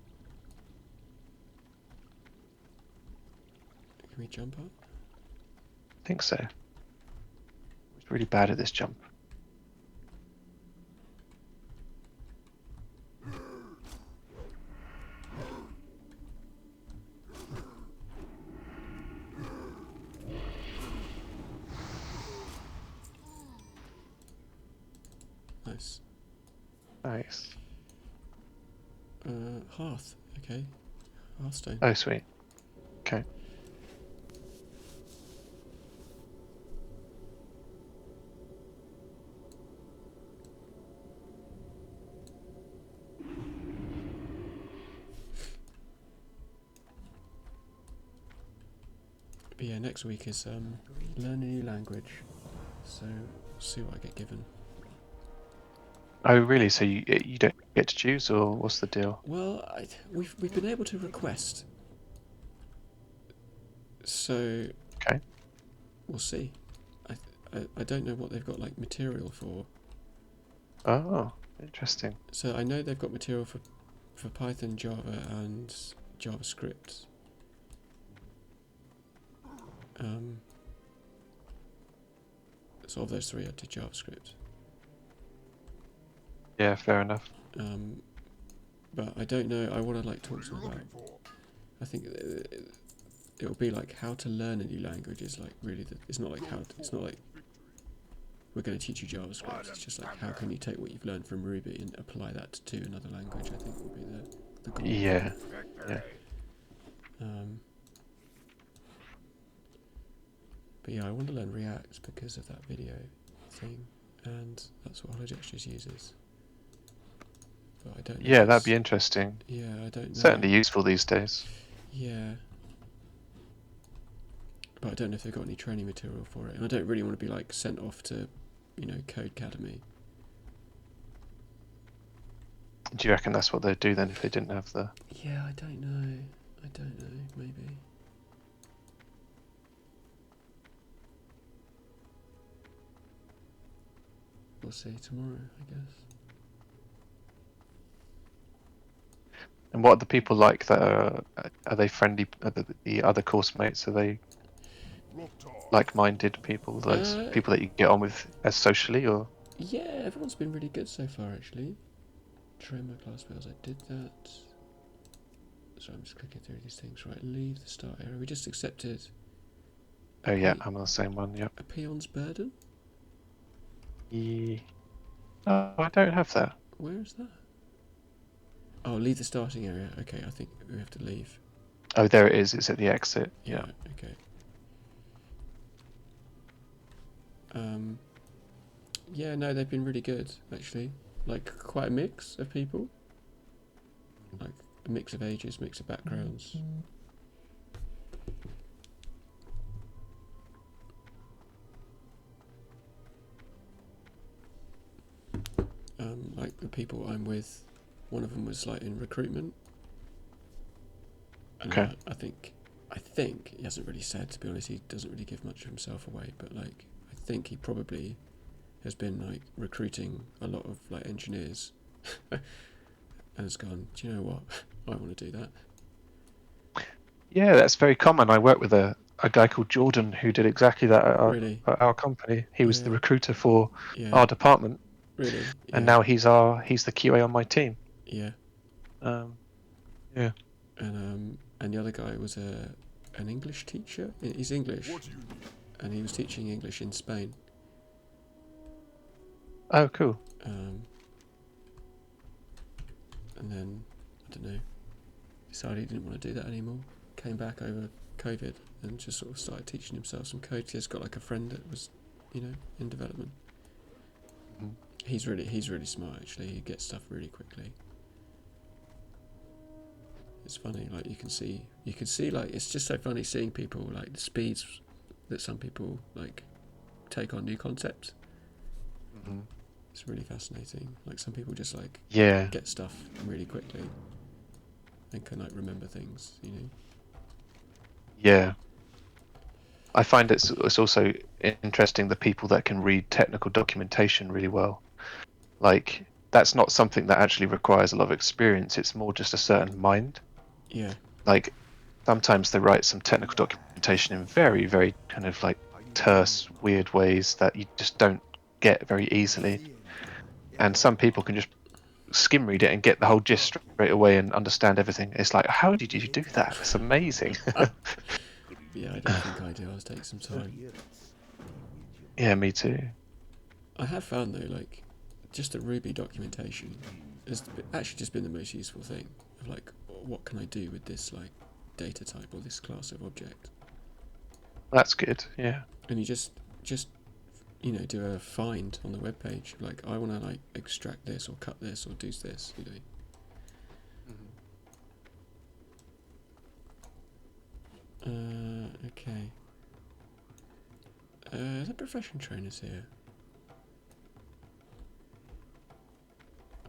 Can we jump up? I think so. I was really bad at this jump. Nice. Nice. Hearth. Okay. Hearthstone. Oh, sweet. Okay. But yeah, next week is learn a new language. So see what I get given. Oh, really? So you don't get to choose, or what's the deal? Well, we've been able to request. So Okay. we'll see. I don't know what they've got like material for. Oh, interesting. So I know they've got material for Python, Java, and JavaScript. So of those three, I did JavaScript. Yeah, fair enough. But I don't know. I want to like talk to them about. I think it'll be like how to learn a new language is like really. It's not like it's not like we're going to teach you JavaScript. It's just like how can you take what you've learned from Ruby and apply that to another language. I think will be the goal. Yeah. Yeah. But yeah, I want to learn React because of that video thing, and that's what Hologextures uses. But I don't know. Yeah, that'd be interesting. Yeah, I don't know. Certainly useful these days. Yeah. But I don't know if they've got any training material for it. And I don't really want to be like sent off to, Code Academy. Do you reckon that's what they'd do then if they didn't have the... Yeah, I don't know. Maybe. We'll see tomorrow, I guess. And what are the people like that are they friendly? Are the other course mates, are they like-minded people? Those people that you get on with as socially, or? Yeah, everyone's been really good so far, actually. Train my class fails, I did that. So I'm just clicking through these things. Right, leave the start area. We just accepted. Oh yeah, I'm on the same one. Yep. A peon's burden. No, I don't have that. Where is that? Oh, leave the starting area. Okay, I think we have to leave. Oh, there it is. It's at the exit. Yeah. Okay. Yeah, no, they've been really good actually. Like quite a mix of people. Like a mix of ages, mix of backgrounds. Like the people I'm with, one of them was like in recruitment. And Okay. I think he hasn't really said, to be honest. He doesn't really give much of himself away, but like I think he probably has been like recruiting a lot of like engineers and has gone, do you know what? I want to do that. Yeah, that's very common. I work with a guy called Jordan who did exactly that Really? at our company. He was the Yeah. recruiter for Yeah. our department, Really? and Yeah. now he's the QA on my team. Yeah. Yeah. And the other guy was an English teacher. He's English, and he was teaching English in Spain. Oh, cool. And then I don't know, decided he didn't want to do that anymore. Came back over COVID and just sort of started teaching himself some code. He's got like a friend that was, in development. Mhm. He's really smart actually. He gets stuff really quickly. It's funny, like you can see like it's just so funny seeing people like the speeds that some people like take on new concepts. Mhm. It's really fascinating. Like some people just like Yeah. get stuff really quickly and can like remember things, Yeah. I find it's also interesting the people that can read technical documentation really well. Like that's not something that actually requires a lot of experience. It's more just a certain mind. Yeah. Like sometimes they write some technical documentation in very, very kind of like terse, weird ways that you just don't get very easily. And some people can just skim read it and get the whole gist straight away and understand everything. It's like, how did you do that? It's amazing. Yeah, I don't think I do. I'll take some time. Yeah, me too. I have found though, like just the Ruby documentation has actually just been the most useful thing. Of like, what can I do with this like data type or this class of object? That's good. Yeah. And you just do a find on the web page. Like, I want to like extract this or cut this or do this. Okay. The profession trainers here.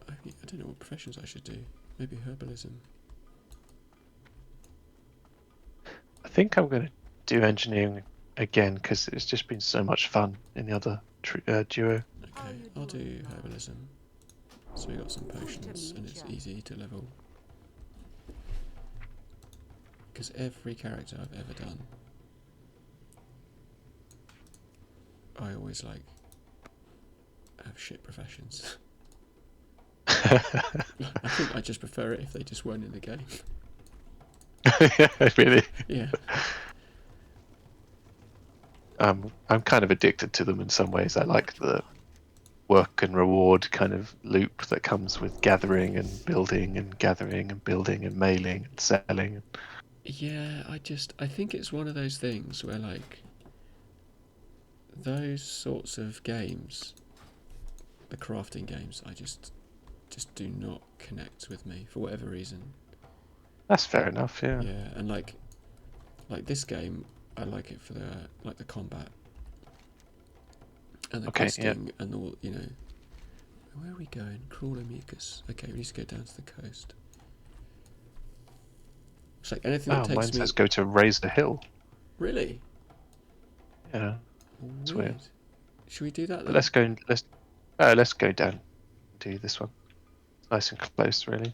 I don't know what professions I should do. Maybe herbalism. I think I'm going to do engineering again because it's just been so much fun in the other duo. Okay, I'll do herbalism. So we got some potions and it's easy to level. Because every character I've ever done, I always like have shit professions. I think I just prefer it if they just weren't in the game. Yeah, really. Yeah. I'm kind of addicted to them in some ways. I like the work and reward kind of loop that comes with gathering and building and gathering and building and mailing and selling. Yeah, I think it's one of those things where like those sorts of games, the crafting games, I just do not connect with me for whatever reason. That's fair enough. Yeah. Yeah, and like this game, I like it for the combat and the questing and all. Where are we going? Crawler mucus. Okay, we need to go down to the coast. It's like anything that takes mine me. says go to Razor Hill. Really? Yeah. It's weird. Should we do that then? But let's go down and do this one. It's nice and close, really.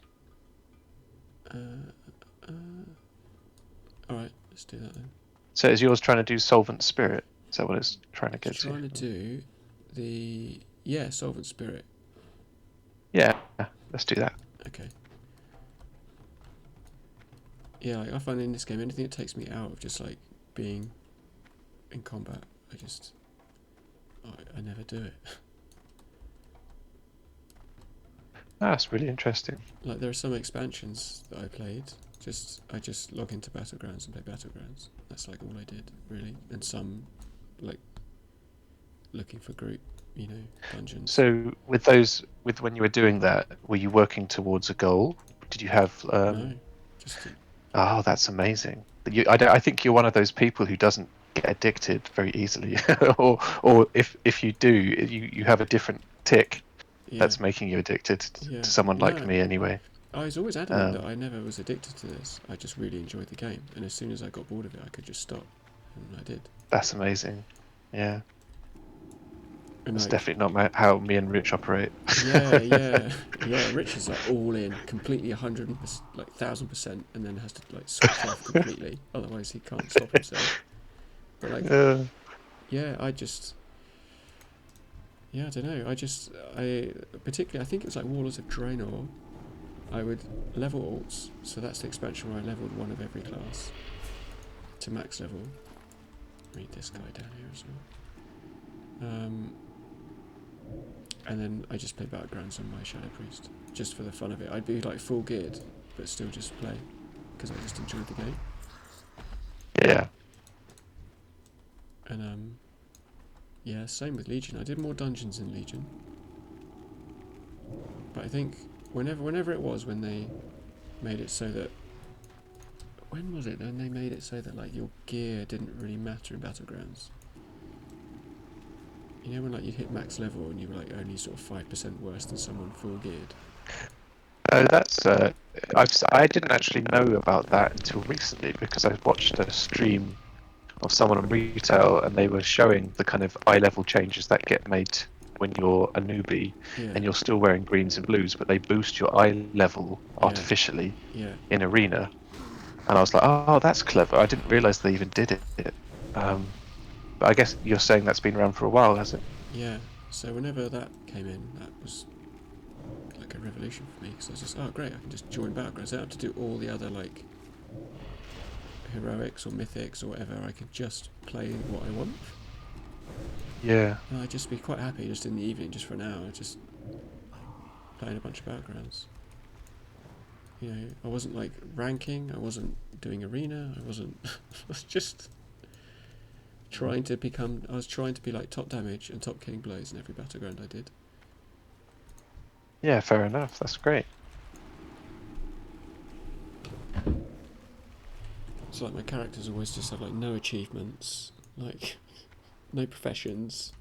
Alright, let's do that then. So is yours trying to do Solvent Spirit? Is that what it's trying to get It's trying to do the Solvent Spirit. Yeah, let's do that. Okay. Yeah, like, I find in this game anything that takes me out of just like being in combat, I never do it. That's really interesting. Like there are some expansions that I played. I just log into Battlegrounds and play Battlegrounds. That's like all I did really, and some like looking for group, dungeons. So with when you were doing that, were you working towards a goal? Did you have? No, Oh, that's amazing. I think you're one of those people who doesn't get addicted very easily, or if you do, you have a different tick that's making you addicted to someone like me anyway. I was always adamant that I never was addicted to this. I just really enjoyed the game, and as soon as I got bored of it, I could just stop, and I did. That's amazing. Yeah. And that's definitely not how me and Rich operate. Yeah. Rich is like all in, completely 100%, like 1000%, and then has to like switch off completely. Otherwise, he can't stop himself. But like, I don't know. I particularly, I think it was like Warlords of Draenor. I would level alts, so that's the expansion where I leveled one of every class to max level. Read this guy down here as well. And then I just play Battlegrounds on my Shadow Priest, just for the fun of it. I'd be like full geared, but still just play, because I just enjoyed the game. Yeah. And same with Legion. I did more dungeons in Legion, but I think whenever it was when they made it so that, when was it when they made it so that like your gear didn't really matter in Battlegrounds? When like you'd hit max level and you were like only sort of 5% worse than someone full geared. That's I didn't actually know about that until recently, because I watched a stream of someone on retail and they were showing the kind of eye level changes that get made when you're a newbie and you're still wearing greens and blues, but they boost your eye level artificially in arena. And I was like, oh, that's clever. I didn't realise they even did it. But I guess you're saying that's been around for a while, has it? Yeah. So whenever that came in, that was like a revolution for me, because I was just, oh great, I can just join Battlegrounds. I don't have to do all the other like heroics or mythics or whatever. I could just play what I want. Yeah. And I'd just be quite happy just in the evening, just for an hour, just playing a bunch of battlegrounds. You know, I wasn't like ranking, I wasn't doing arena, I was just trying to I was trying to be like top damage and top killing blows in every battleground I did. Yeah, fair enough. That's great. So like my characters always just have like no achievements, like no professions.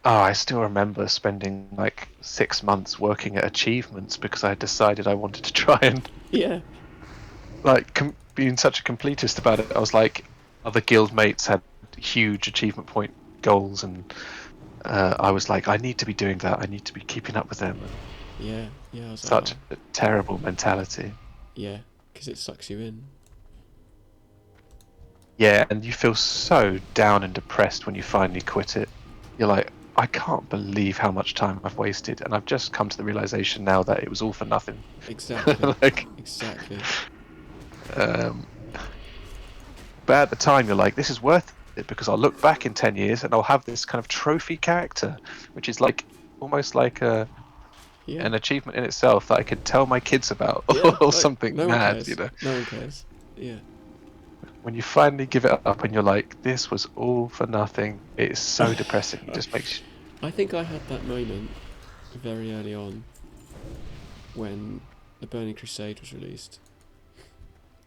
Oh, I still remember spending like 6 months working at achievements because I decided I wanted to try and Yeah. like being such a completist about it. I was like, other guild mates had huge achievement point goals, and I was like, I need to be doing that. I need to be keeping up with them. And Yeah, I was like, such oh, a terrible mentality. yeah, because it sucks you in. Yeah, and you feel so down and depressed when you finally quit it. You're like, I can't believe how much time I've wasted, and I've just come to the realization now that it was all for nothing. Exactly, Like, exactly. um, but at the time, you're like, this is worth it because I'll look back in 10 years and I'll have this kind of trophy character, which is like almost like Yeah, an achievement in itself that I could tell my kids about, yeah, or like, something no one mad, you cares. know. No one cares. Yeah. When you finally give it up and you're like, this was all for nothing, it's so depressing. It just makes you... I think I had that moment very early on when the Burning Crusade was released.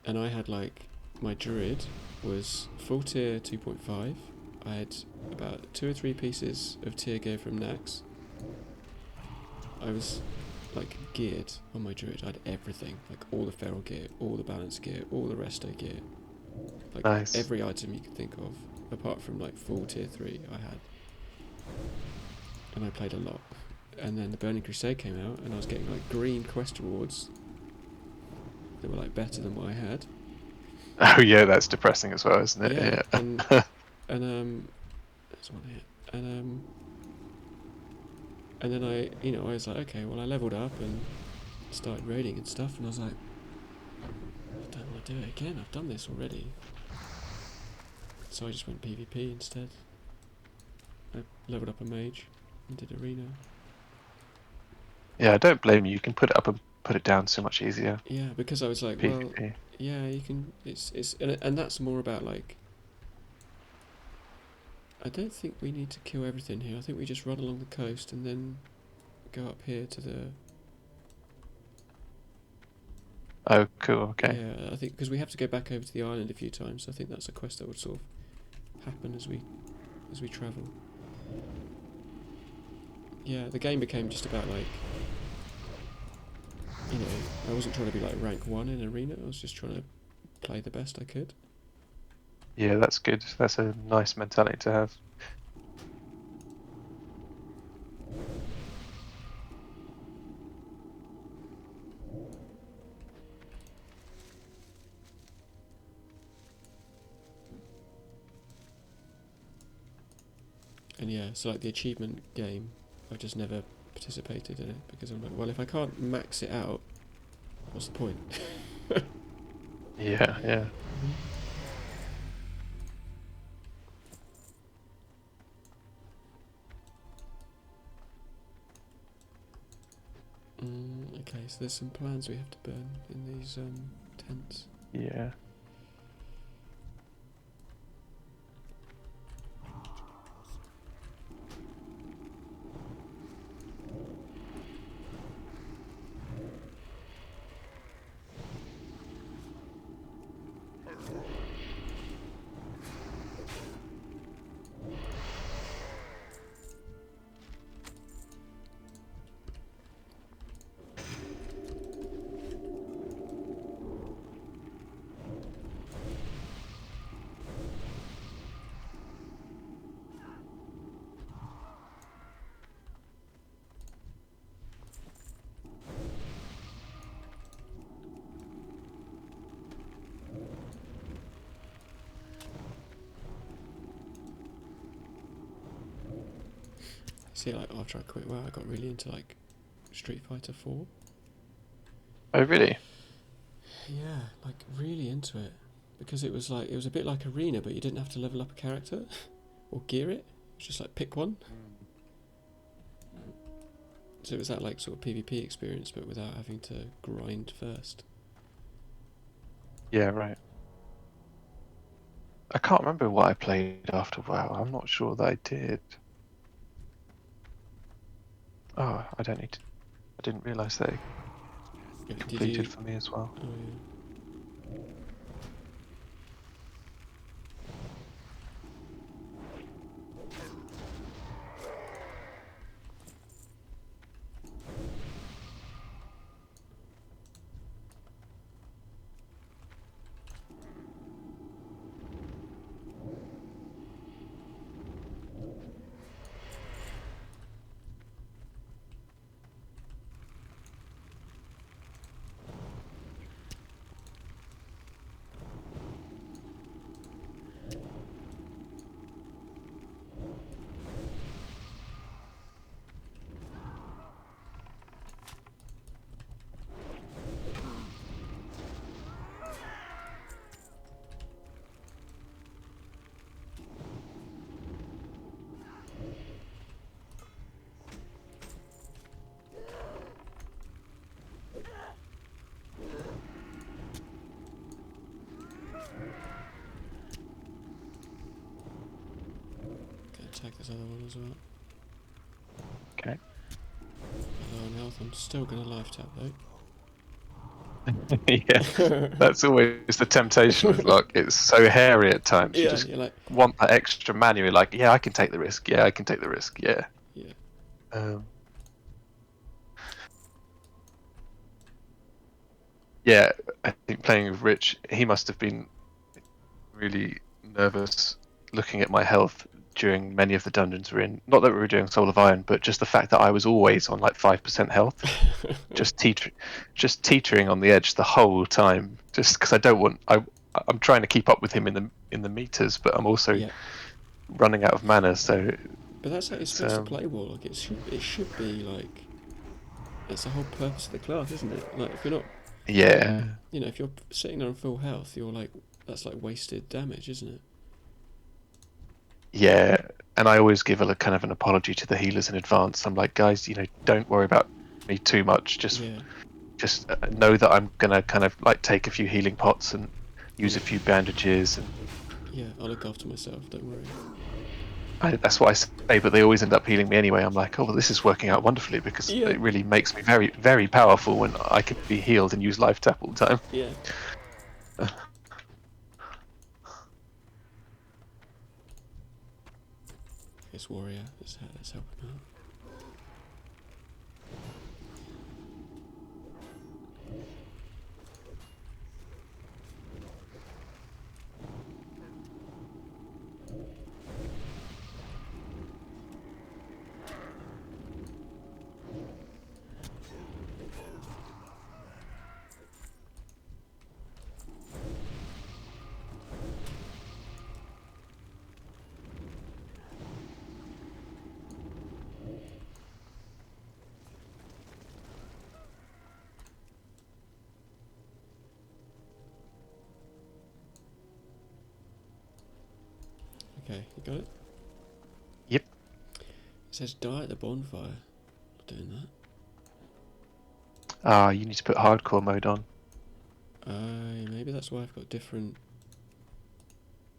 And I had like, my druid was full tier 2.5. I had about 2 or 3 pieces of tier gear from Nax. I was like geared on my druid. I had everything, like all the feral gear, all the balance gear, all the resto gear, like Nice. every item you could think of, apart from like full tier 3 I had. And I played a lot. And then the Burning Crusade came out and I was getting like green quest rewards that were like better than what I had. Oh yeah, that's depressing as well, isn't it? Yeah, Yeah. and that's one hit. And then I was like, okay, well I leveled up and started raiding and stuff, and I was like, I don't want to do it again. I've done this already. So I just went PvP instead. I leveled up a mage and did arena. Yeah, I don't blame you. You can put it up and put it down so much easier. Yeah, because I was like, well, PvP. yeah, you can. And that's more about like. I don't think we need to kill everything here. I think we just run along the coast and then go up here to the. Oh, cool. Okay. Yeah, I think because we have to go back over to the island a few times. So I think that's a quest that would sort of happen as we travel. Yeah, the game became just about like. You know, I wasn't trying to be like rank 1 in arena. I was just trying to play the best I could. Yeah, that's good. That's a nice mentality to have. And yeah, so like the achievement game, I've just never participated in it because I'm like, well, if I can't max it out, what's the point? Yeah, yeah. Okay, so there's some plans we have to burn in these tents. Yeah. See, like after I quit WoW, I got really into like Street Fighter 4. Oh, really? Yeah, like really into it because it was a bit like arena, but you didn't have to level up a character or gear it. It was just like pick one. So it was that like sort of PvP experience, but without having to grind first. Yeah, right. I can't remember what I played after WoW. I'm not sure that I did. Oh, I don't need to. I didn't realise that it Did completed you? for me as well. Oh yeah. Gonna attack this other one as well. Okay. Low on health. I'm still gonna life tap though. Yeah, that's always the temptation with luck. It's so hairy at times. You Yeah, just you're like, want that extra mana. You're like, yeah, I can take the risk. Yeah, I can take the risk. Yeah. yeah. Yeah, I think playing with Rich, he must have been really nervous looking at my health during many of the dungeons we're in. Not that we were doing Soul of Iron, but just the fact that I was always on like 5% health, just teetering on the edge the whole time. Just because I don't want, I'm trying to keep up with him in the meters, but I'm also Yeah. running out of mana. So But that's how you're it's supposed to play Warlock. It should be like, that's the whole purpose of the class, isn't it? Like if you're not, yeah, if you're sitting there on full health, you're like, that's like wasted damage, isn't it? yeah. And I always give a kind of an apology to the healers in advance. I'm like, guys, don't worry about me too much. Yeah. Just know that I'm gonna kind of like take a few healing pots and use a few bandages, and Yeah, I'll look after myself, don't worry. that's what I say. But they always end up healing me anyway. I'm like, oh well, this is working out wonderfully because Yeah. it really makes me very, very powerful when I can be healed and use life tap all the time. Yeah. This warrior, let's help him out. Okay, you got it? Yep. It says die at the bonfire. Not doing that. Ah, you need to put hardcore mode on. Maybe that's why I've got different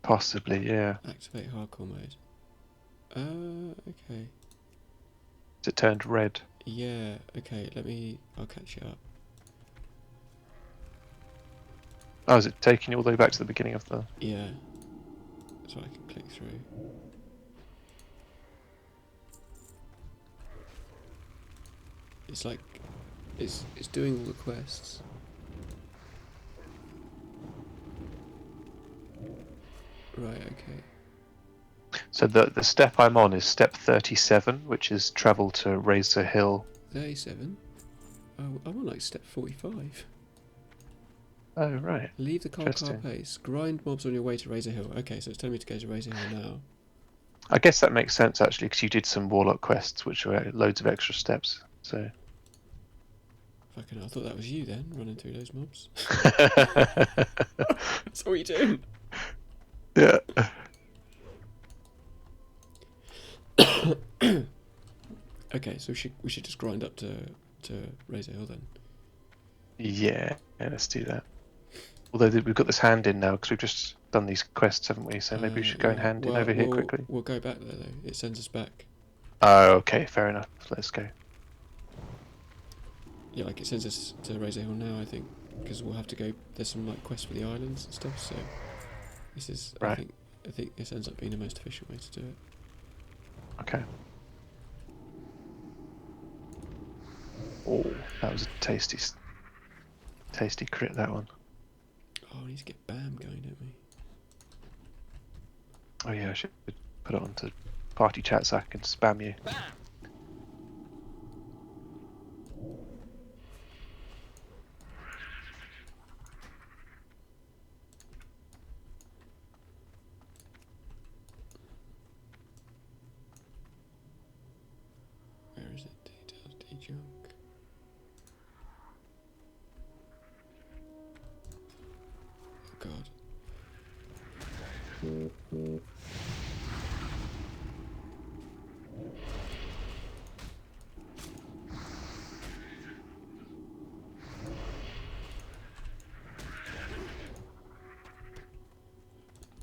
Possibly, yeah. activate hardcore mode. Okay. It turned red. Yeah, okay, I'll catch you up. Oh, is it taking you all the way back to the beginning of the... Yeah. So I can click through. It's like, it's doing all the quests. Right, okay. So the step I'm on is step 37, which is travel to Razor Hill. 37? Oh, I'm on like step 45. Oh, right. Leave the car Interesting. pace. Grind mobs on your way to Razor Hill. Okay, so it's telling me to go to Razor Hill now. I guess that makes sense, actually, because you did some Warlock quests, which were loads of extra steps, so... Fucking hell, I thought that was you then, running through those mobs. That's what you're doing. Yeah. Okay, so we should just grind up to Razor Hill then. Yeah, let's do that. Although we've got this hand in now because we've just done these quests, haven't we? So maybe we should go and hand in over here quickly. We'll go back there though. It sends us back. Oh, okay, fair enough. Let's go. Yeah, like it sends us to Razor Hill now, I think, because we'll have to go. There's some like quests for the islands and stuff. So this is, Right. I think this ends up being the most efficient way to do it. Okay. Oh, that was a tasty crit, that one. Oh, we need to get BAM going, don't we? Oh yeah, I should put it onto party chat so I can spam you. Where is it? Details, D-Junk. Oh god.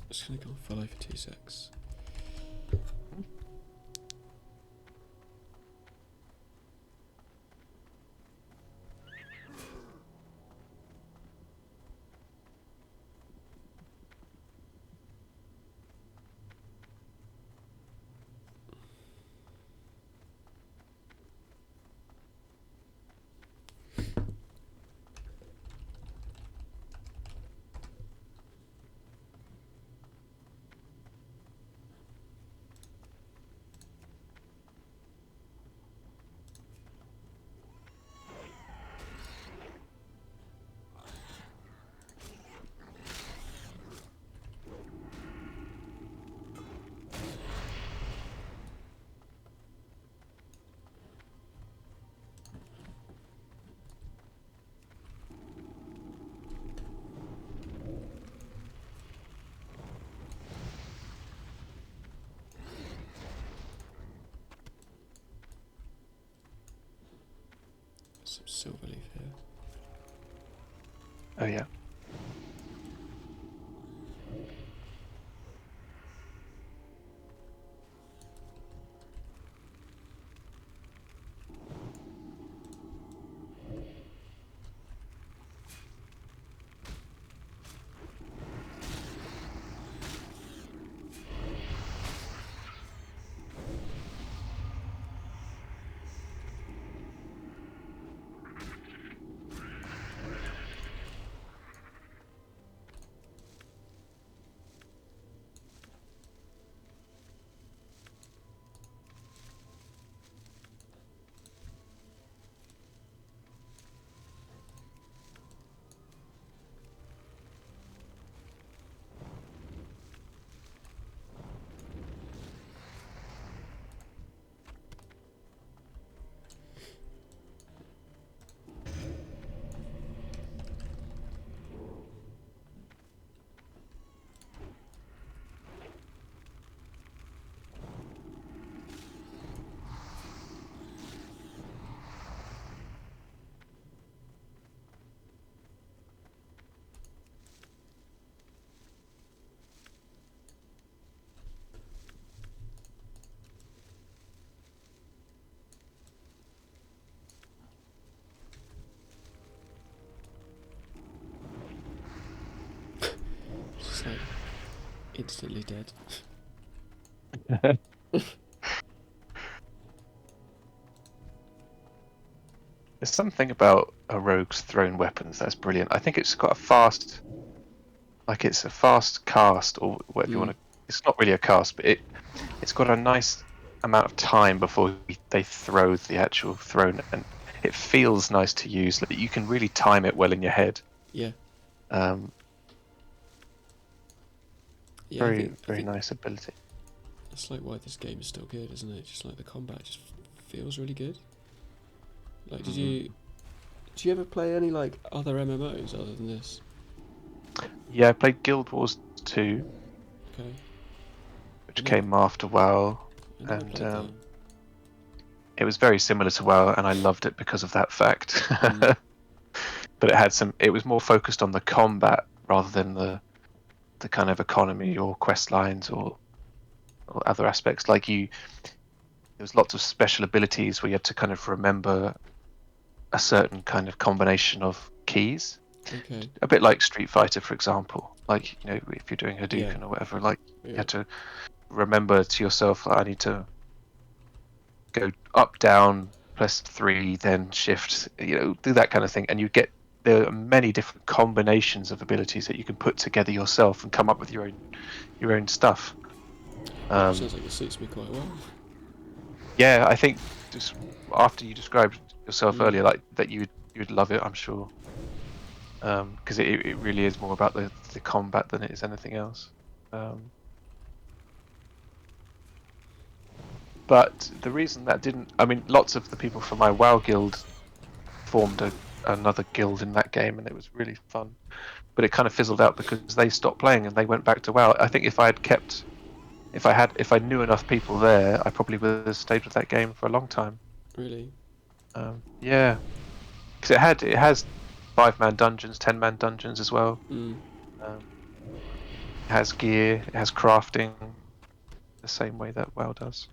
Just gonna go and follow for 2 secs. Some silver leaf here. Oh yeah. Just like instantly dead. There's something about a rogue's thrown weapons that's brilliant. I think it's got a fast, like it's a fast cast or whatever you want to. It's not really a cast, but it's got a nice amount of time before they throw the actual thrown, and it feels nice to use. Like you can really time it well in your head. Yeah. Yeah, Very I think nice ability. that's like why this game is still good, isn't it? Just like the combat just feels really good. Like, did you ever play any like other MMOs other than this? Yeah, I played Guild Wars 2, Okay. which came after WoW, I never and played that. it was very similar to WoW, and I loved it because of that fact. Mm. But it was more focused on the combat rather than the kind of economy or quest lines or other aspects. Like there was lots of special abilities where you had to kind of remember a certain kind of combination of keys, Okay. a bit like Street Fighter, for example. Like, you know, if you're doing Yeah. Hadouken or whatever, like you Yeah. had to remember to yourself, like, I need to go up, down, press 3, then shift, you know, do that kind of thing. And there are many different combinations of abilities that you can put together yourself and come up with your own stuff. Sounds like it suits me quite well. Yeah, I think just after you described yourself Mm. earlier, like that you'd love it, I'm sure. Because it really is more about the combat than it is anything else. But the reason that didn't, I mean, lots of the people from my WoW guild formed another guild in that game, and it was really fun. But it kind of fizzled out because they stopped playing and they went back to WoW. I think if I knew enough people there, I probably would have stayed with that game for a long time. Really? Yeah, because it has 5-man dungeons, 10-man dungeons as well. Mm. Um, it has gear, it has crafting, the same way that WoW does.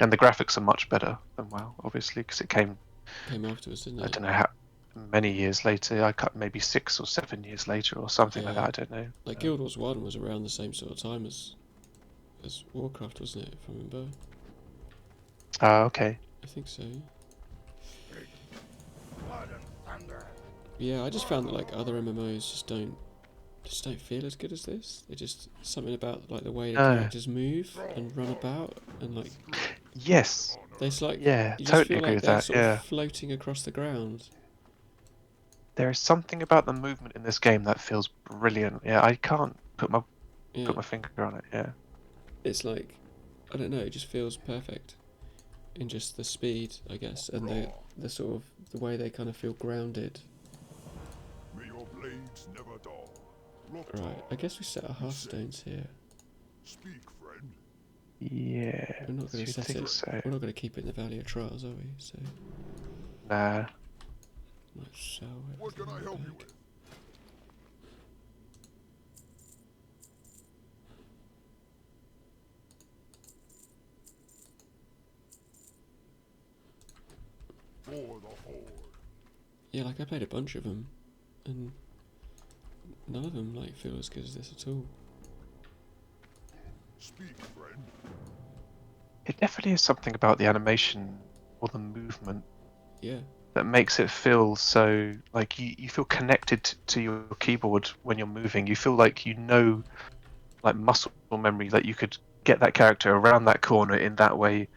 And the graphics are much better than WoW, obviously, because it came, Came afterwards, didn't I it? don't know how many years later. I cut maybe 6 or 7 years later or something like Yeah. that. I don't know. Like Guild Wars 1 was around the same sort of time as Warcraft, wasn't it? If I remember. Okay. I think so. Blood and thunder. Yeah, I just found that like other MMOs just don't feel as good as this. They just something about like the way the characters move and run about and like Yes. there's like Yeah, you just totally feel agree like with they're that. sort of Yeah. floating across the ground. There is something about the movement in this game that feels brilliant. Yeah, I can't put my Yeah, finger on it. Yeah. it's like I don't know, it just feels perfect in just the speed, I guess, and the sort of the way they kind of feel grounded. May your blades never dull. Look Right, I guess we set our hearthstones here. Speak, friend. Yeah. We're not going to You'd set think it. so. We're not going to keep it in the Valley of Trials, are we? So Nah. let's sell What can I everything help you back. with? For the Horde. Yeah, like I played a bunch of them, and none of them like feel as good as this at all. Speak, friend. It definitely is something about the animation or the movement Yeah, that makes it feel so like you feel connected to your keyboard when you're moving. You feel like you know, like muscle memory, that you could get that character around that corner in that way,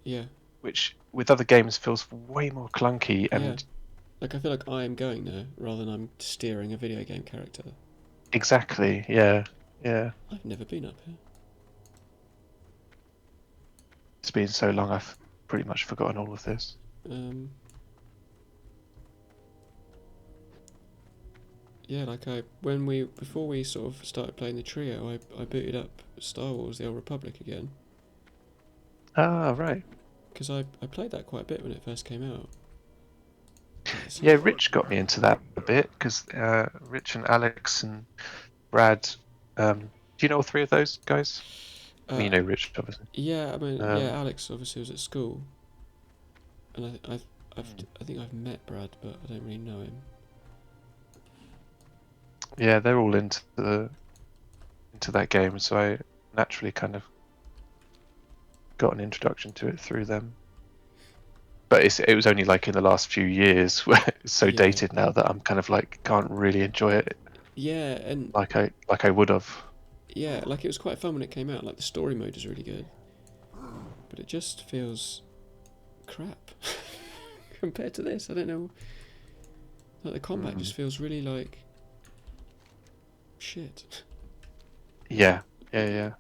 yeah, which with other games feels way more clunky. yeah. And Like I feel like I am going there rather than I'm steering a video game character. exactly, yeah, yeah. I've never been up here. It's been so long, I've pretty much forgotten all of this. Yeah, like before we sort of started playing the trio, I booted up Star Wars: The Old Republic again Ah, right. because I played that quite a bit when it first came out. Yeah, Rich got me into that a bit because Rich and Alex and Brad. Do you know all three of those guys? I mean, you know Rich, obviously. Yeah, I mean, Um, yeah, Alex obviously was at school, and I think I've met Brad, but I don't really know him. Yeah, they're all into that game, so I naturally kind of got an introduction to it through them. But it was only like in the last few years where it's so Yeah. dated now that I'm kind of like can't really enjoy it Yeah, and like I would have. yeah, like it was quite fun when it came out. Like the story mode is really good, but it just feels crap compared to this. I don't know. Like the combat just feels really like shit. Yeah, yeah.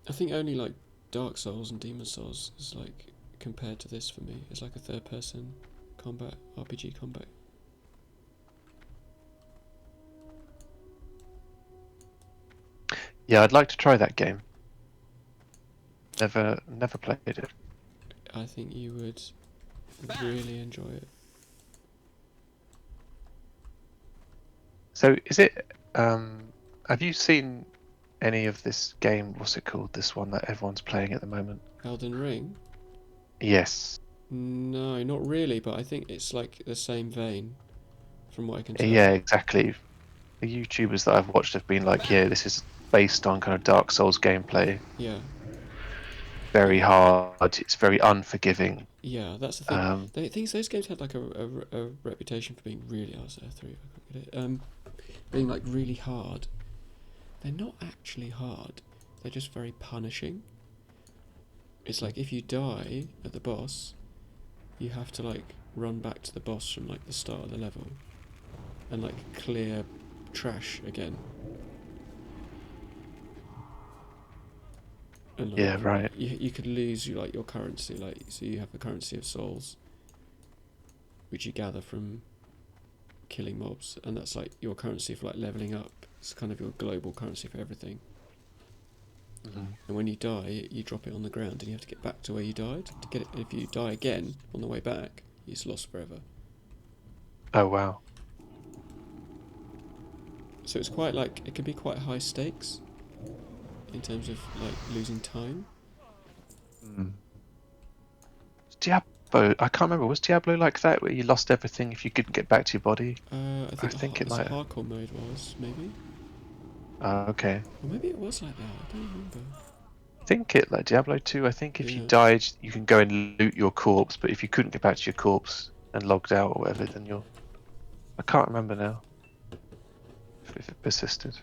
I think only like Dark Souls and Demon Souls is like compared to this for me. It's like a third person combat RPG combat. Yeah, I'd like to try that game. Never played it. I think you would really enjoy it. So is it? Have you seen any of this game? What's it called? This one that everyone's playing at the moment? Elden Ring? Yes. No, not really, but I think it's like the same vein, from what I can tell. Yeah, exactly. The YouTubers that I've watched have been like, yeah, this is based on kind of Dark Souls gameplay. Yeah, Very hard. It's very unforgiving. yeah, that's the thing. Um, Those games had like a reputation for being really. I was there through. If I could get it. Being like really hard. They're not actually hard. They're just very punishing. It's like if you die at the boss, you have to like run back to the boss from like the start of the level, and like clear trash again. And like, yeah, right. you could lose like your currency, like so you have the currency of souls, which you gather from killing mobs, and that's like your currency for like leveling up. It's kind of your global currency for everything. And when you die, you drop it on the ground, and you have to get back to where you died to get it. And if you die again on the way back, it's lost forever. Oh wow. So it's quite like it can be quite high stakes in terms of like losing time. Diablo. I can't remember. Was Diablo like that, where you lost everything if you couldn't get back to your body? I think it the might. hardcore mode was maybe, Okay. or maybe it was like that. I don't remember. I think it like Diablo 2. I think if you Yeah. died, you can go and loot your corpse, but if you couldn't get back to your corpse and logged out or whatever, then you're. I can't remember now. If it persisted.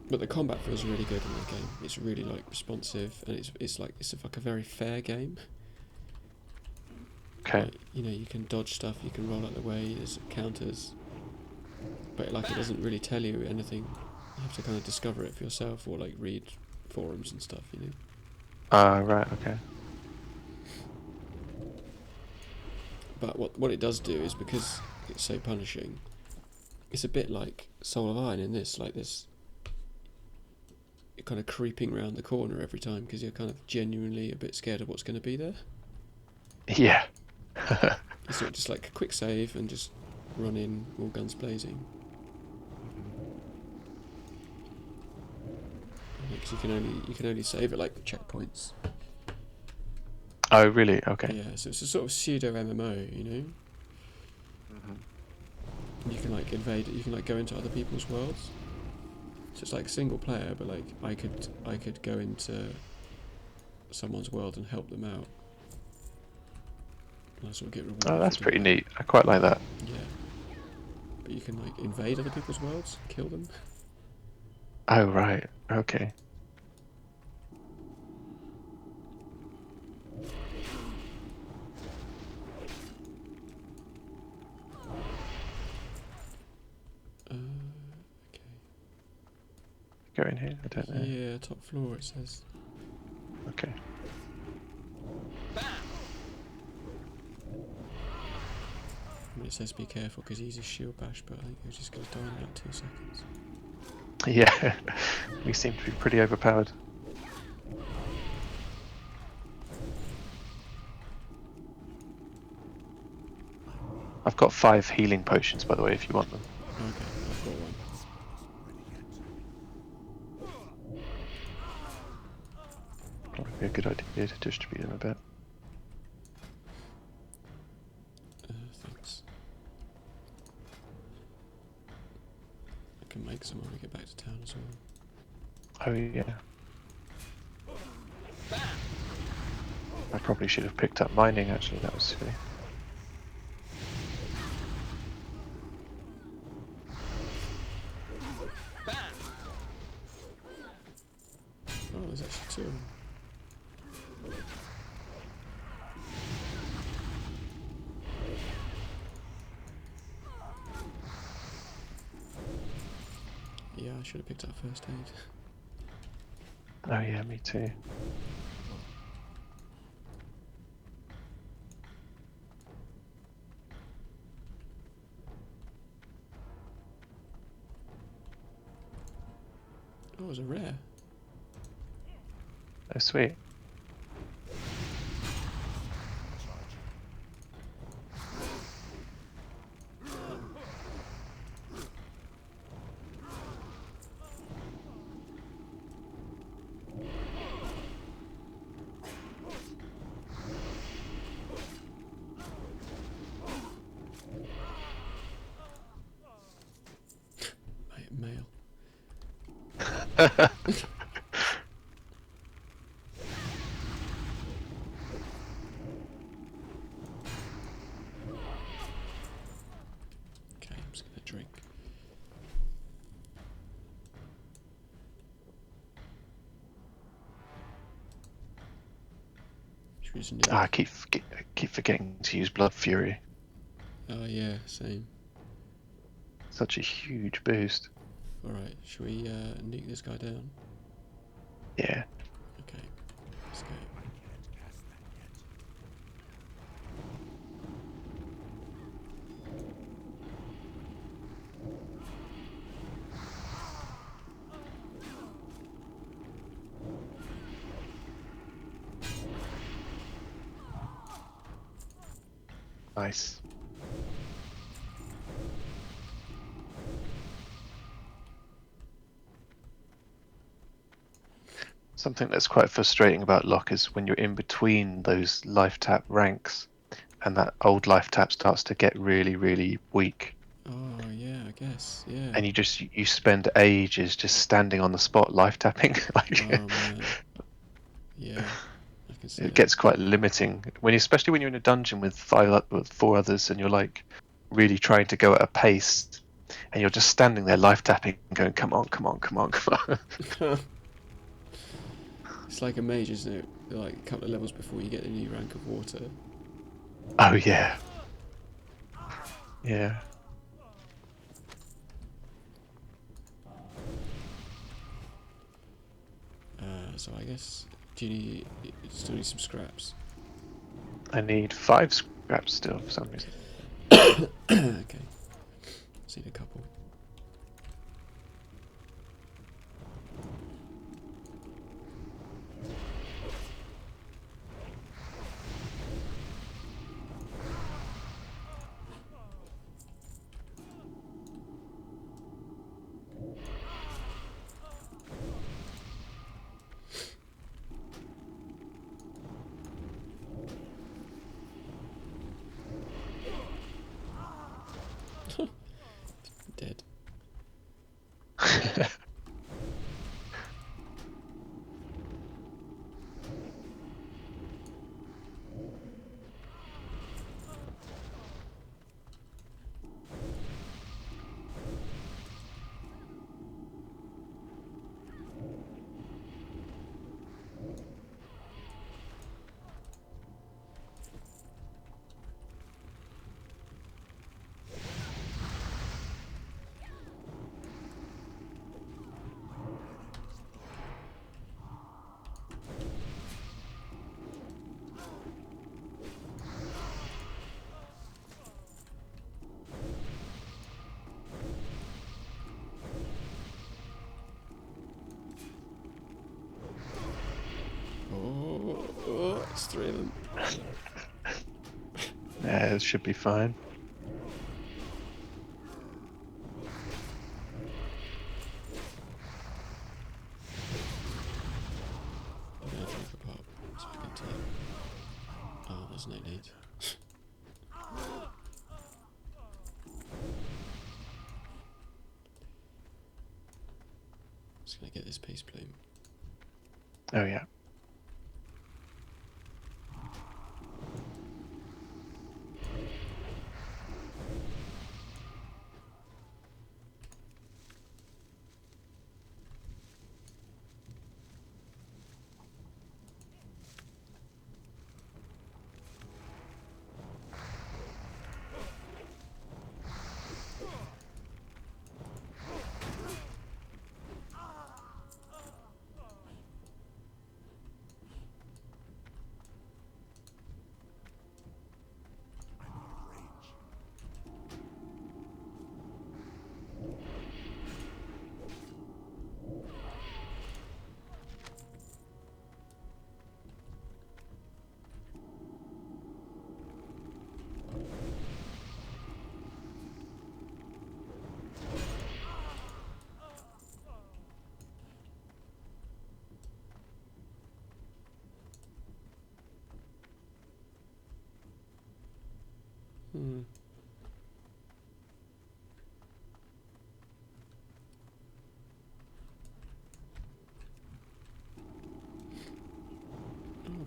But the combat feels really good in that game. It's really like responsive, and it's like a very fair game. Okay. Like, you know, you can dodge stuff, you can roll out the way, there's counters, but like it doesn't really tell you anything. You have to kind of discover it for yourself, or like read forums and stuff, you know. Right. Okay. But what it does do is, because it's so punishing, it's a bit like Soul of Iron in this, like this. You're kind of creeping around the corner every time because you're kind of genuinely a bit scared of what's going to be there. Yeah. It's not just like a quick save and just run in, all guns blazing. Because you can only save at like checkpoints. Oh, really? Okay. Yeah, so it's a sort of pseudo MMO, you know. You can like invade. You can like go into other people's worlds. So it's like single player, but like I could go into someone's world and help them out. And I sort of get rewarded. Oh, that's for pretty doing neat. I quite like that. that. Yeah. But you can like invade other people's worlds, kill them. Oh, right. Okay. Okay. Go in here. I don't know. Yeah, top floor it says. Okay. I mean, it says be careful because he's a shield bash, but I think you're just going to die in about 2 seconds. Yeah. We seem to be pretty overpowered. I've got 5 healing potions, by the way, if you want them. Okay, I've got one. Might be a good idea to distribute them a bit. Thanks. I can make some when we get back to town as well. Oh, yeah. I probably should have picked up mining, actually. That was silly. Oh, there's actually 2 of them. Yeah, I should have picked up first aid. Oh, yeah, me too. Oh, it was a rare. Oh, sweet. Male. Okay, I'm just gonna drink. Should we just nuke? I keep forgetting to use Blood Fury. Oh yeah, same. Such a huge boost. Alright, should we nuke this guy down? Yeah. Okay, let's go. Nice. Something that's quite frustrating about Lock is when you're in between those life tap ranks and that old life tap starts to get really, really weak. Oh yeah, I guess, yeah. And you spend ages just standing on the spot life tapping. Oh man. Yeah, I can see It that. gets quite limiting especially when you're in a dungeon with four others and you're like really trying to go at a pace and you're just standing there life tapping going come on, come on, come on, come on. It's like a mage, isn't it? Like a couple of levels before you get the new rank of water. Oh yeah. Yeah. So I guess, do you still need some scraps? I need 5 scraps still for some reason. Okay, just need a couple. Dead. Oh, it's 3 of them. Yeah, it should be fine. I'm gonna drink a pop so I can tell. Oh, there's no need. Just gonna get this peace plume. Oh yeah.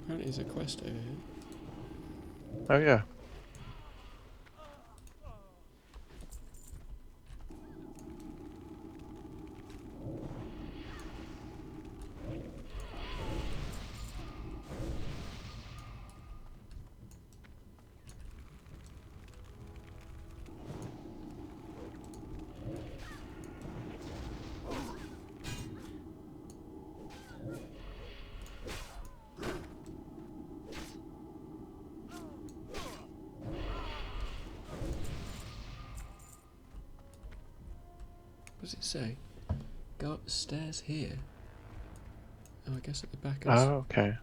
Apparently there's a quest over here. Oh yeah. What does it say? Go up the stairs here. Oh, I guess at the back is. Oh, okay.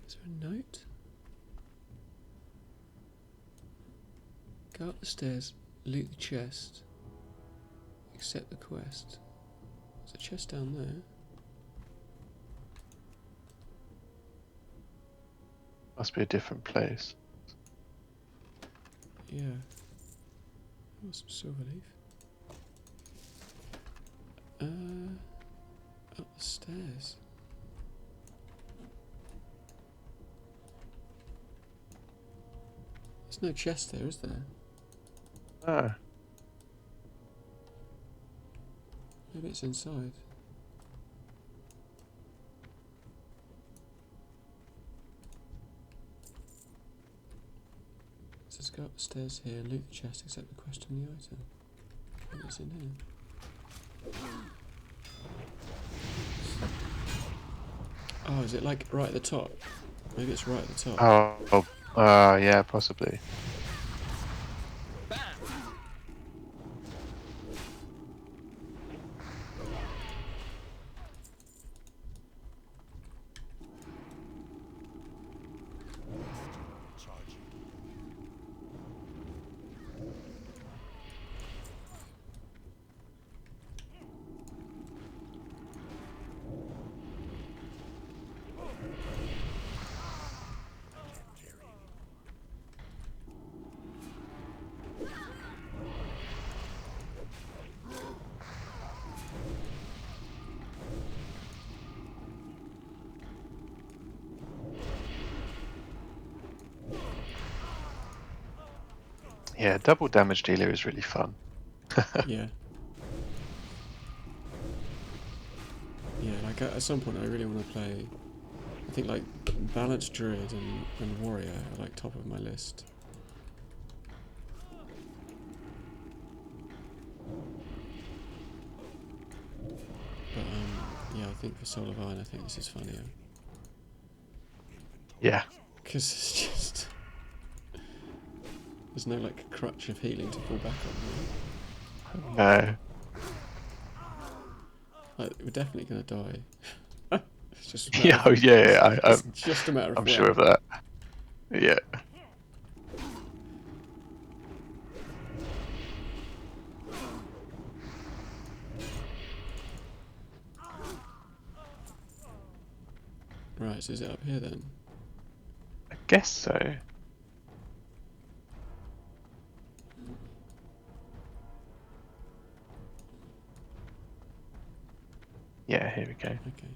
Is there a note? Go up the stairs, loot the chest, accept the quest. There's a chest down there. Must be a different place. Yeah. Oh, some silver leaf. Up the stairs. There's no chest there, is there? Ah, Maybe it's inside. It says go up the stairs here, loot the chest, accept the quest on the item. Maybe it's in here. Oh, is it like right at the top? Maybe it's right at the top. yeah, possibly. Yeah, double damage dealer is really fun. Yeah. Yeah, like at some point I really want to play. I think like balanced druid and warrior are like top of my list. But yeah, I think for Soul of Iron, I think this is funnier Yeah. because it's just there's no like crutch of healing to fall back on. No. Like we're definitely gonna die. It's just a matter Yeah, of, it's I'm just a matter of I'm when. sure of that. Yeah. Right, so is it up here then? I guess so. Yeah, here we go. Okay.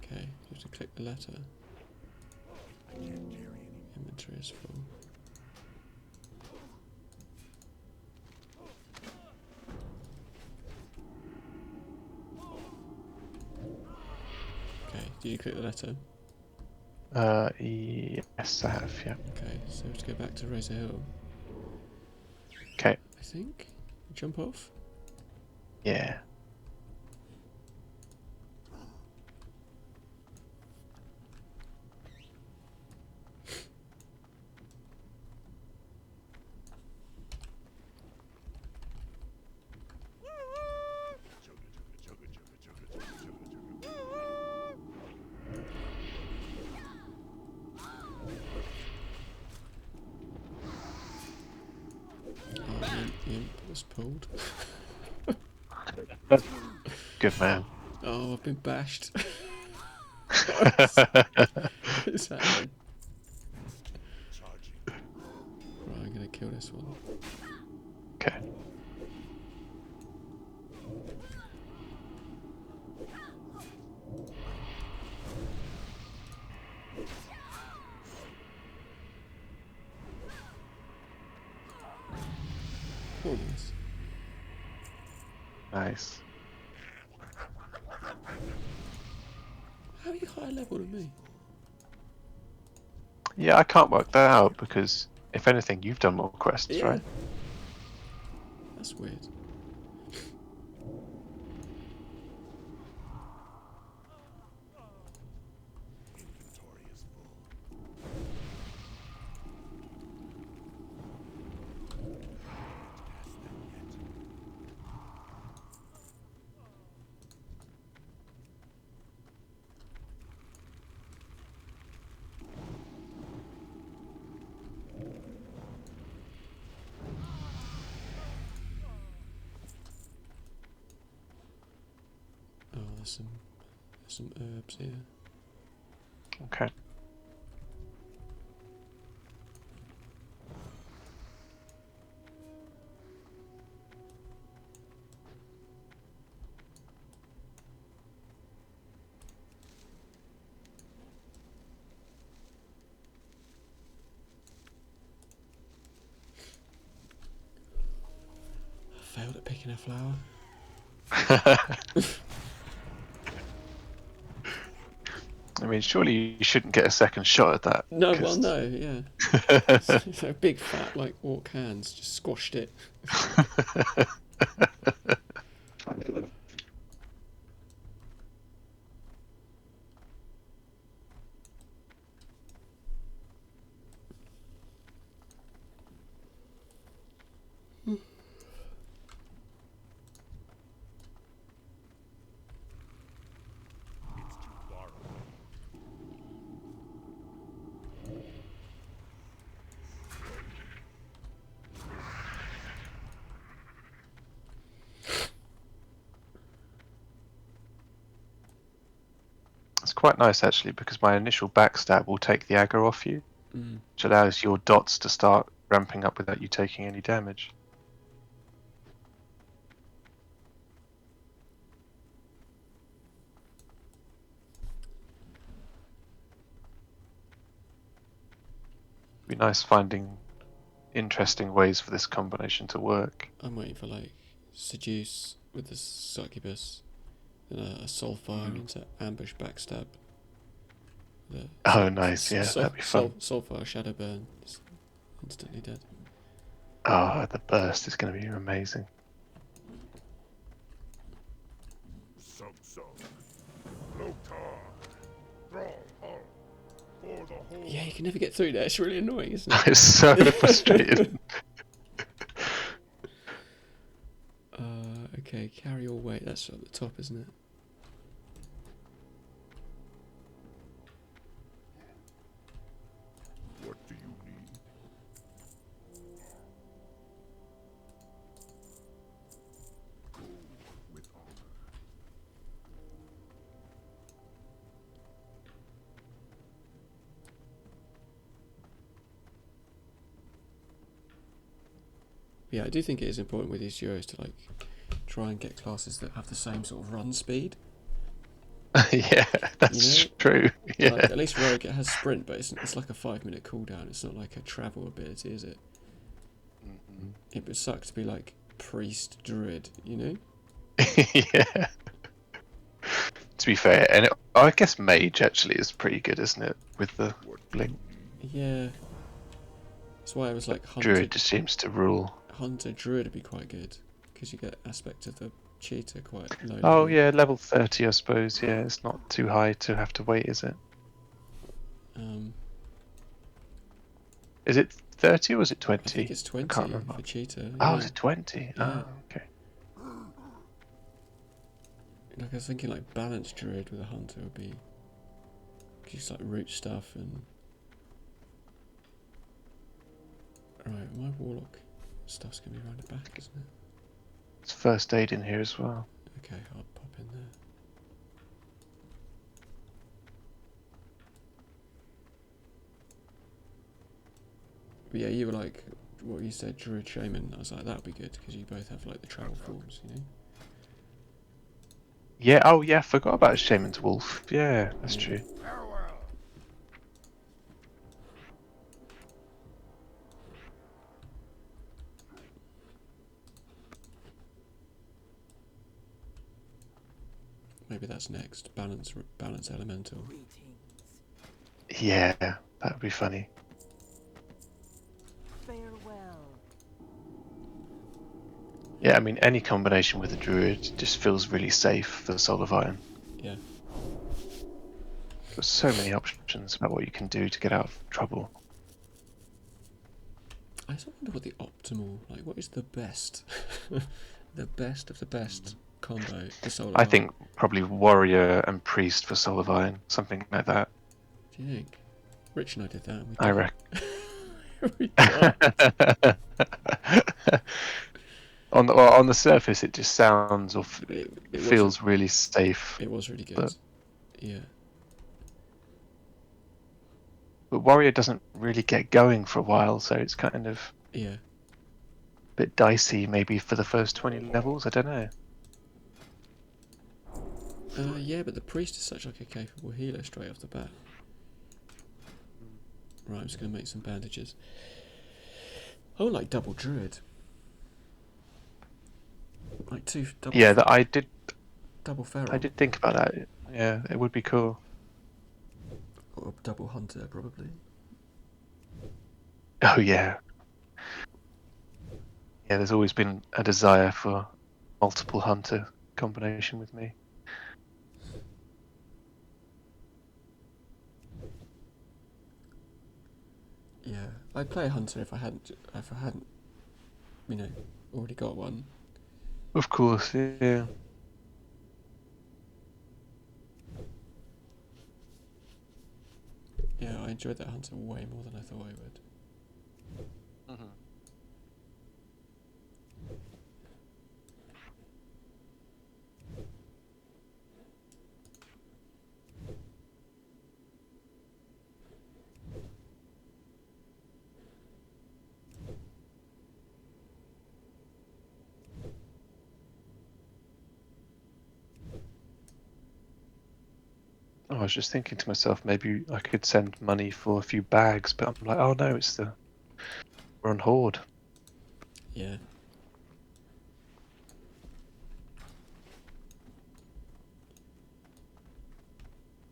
Okay, you have to click the letter. Inventory is full. Okay, did you click the letter? Yes, I have. Yeah. Okay, so we have to go back to Razor Hill. Okay. I think. Jump off? Yeah. was pulled. Good man. Oh, I've been bashed. What's happening? Charging. Right, I'm gonna kill this one. Okay. Oh, nice. Nice. How are you higher level than me? Yeah, I can't work that out because if anything, you've done more quests, Yeah. right? That's weird. Inventory is full. Past them yet. Oh, there's some herbs here. Okay. I failed at picking a flower. I mean, surely you shouldn't get a second shot at that. No, well, 'cause- no, yeah. So big fat like orc hands just squashed it. It's too far away. It's quite nice actually because my initial backstab will take the aggro off you, Mm. which allows your dots to start ramping up without you taking any damage. Be nice finding interesting ways for this combination to work. I'm waiting for like seduce with the succubus, then a soulfire into ambush backstab. The Oh, nice, yeah, that'd be fun. Soulfire shadow burn. It's instantly dead. Oh, the burst is going to be amazing. Some. Loktar. Thrall hard. For the whole. Yeah, you can never get through there. It's really annoying, isn't it? It's so frustrating. Okay, carry all weight. That's at the top, isn't it? What do you need? Go with honor. Yeah, I do think it is important with these duos to like try and get classes that have the same sort of run speed. Yeah, that's You know, true. Yeah. Like, at least Rogue it has sprint, but it's like a 5-minute cooldown. It's not like a travel ability, is it? Mhm. It would suck to be like priest druid, you know? Yeah. To be fair, and I guess mage actually is pretty good, isn't it? With the What do blink, you need? Yeah. That's why I was like druid just seems to rule. Hunter druid would be quite good because you get aspect of the cheetah quite low. Oh level. yeah, level 30, I suppose. Yeah, it's not too high to have to wait, is it? Is it 30 or is it 20? I think it's 20 can't remember. for cheetah. Oh, yeah. is it 20? Yeah. Oh, okay. Like I was thinking like balanced druid with a hunter would be just like root stuff and right, my warlock stuff's gonna be around the back, isn't it? There's first aid in here as well. Okay, I'll pop in there. But yeah, you were like, what you said, Druid Shaman. I was like, that'd be good because you both have like the travel forms, you know? Yeah, oh yeah, forgot about Shaman's Wolf. Yeah, that's Yeah. true. Farewell. Maybe that's next. Balance elemental. Yeah, that would be funny. Farewell. Yeah, I mean, any combination with a druid just feels really safe for Soul of Iron. Yeah. There's so many options about what you can do to get out of trouble. I sort of wonder what the optimal, like, what is the best, the best of the best combo for Soul of I Iron? think probably Warrior and Priest for Soul of Iron, something like that. Do you think? Rich and I did that. And we I didn't. We can't. reckon. On the surface, it just sounds or It feels really safe. It was really good. But Yeah. Warrior doesn't really get going for a while, so it's kind of Yeah. a bit dicey maybe for the first 20 levels. I don't know. Yeah, but the priest is such like a capable healer straight off the bat. Right, I'm just gonna make some bandages. Oh, like double druid. Like double. Yeah, that I did Feral. I did think about that. Yeah, it would be cool. Or double hunter, probably. Oh yeah. Yeah, there's always been a desire for multiple hunter combination with me. Yeah, I'd play a hunter if I hadn't, you know, already got one. Of course, yeah. Yeah, I enjoyed that hunter way more than I thought I would. I was just thinking to myself, maybe I could send money for a few bags, but I'm like, oh no, we're on Horde. Yeah.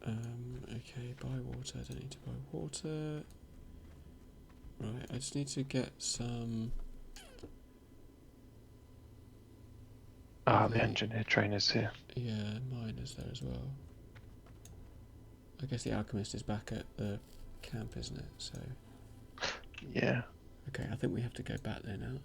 Okay, buy water. I don't need to buy water. Right, I just need to get some. Ah, the engineer trainer's here. Yeah, mine is there as well. I guess the alchemist is back at the camp, isn't it? So. Yeah. Okay, I think we have to go back there now.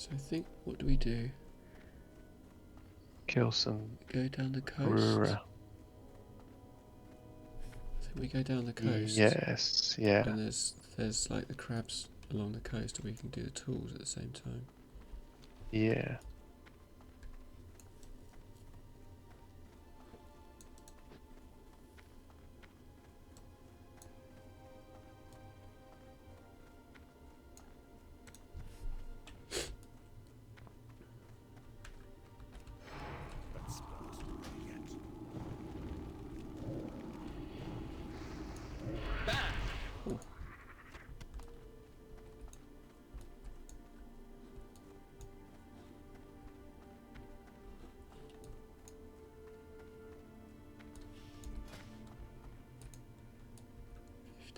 So I think, what do we do? Kill some Go down the coast. Brura. I think we go down the coast. Yes, yeah. And there's like the crabs along the coast, or we can do the tools at the same time. Yeah.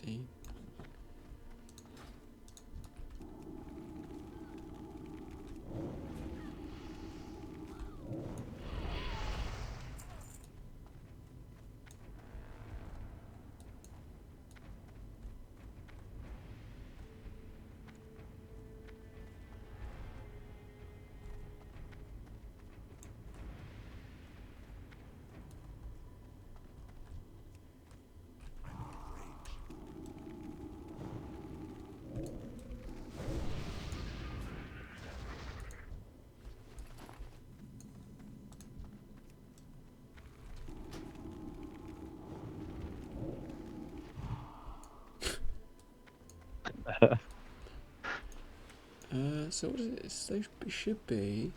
15. So what is it? It should be.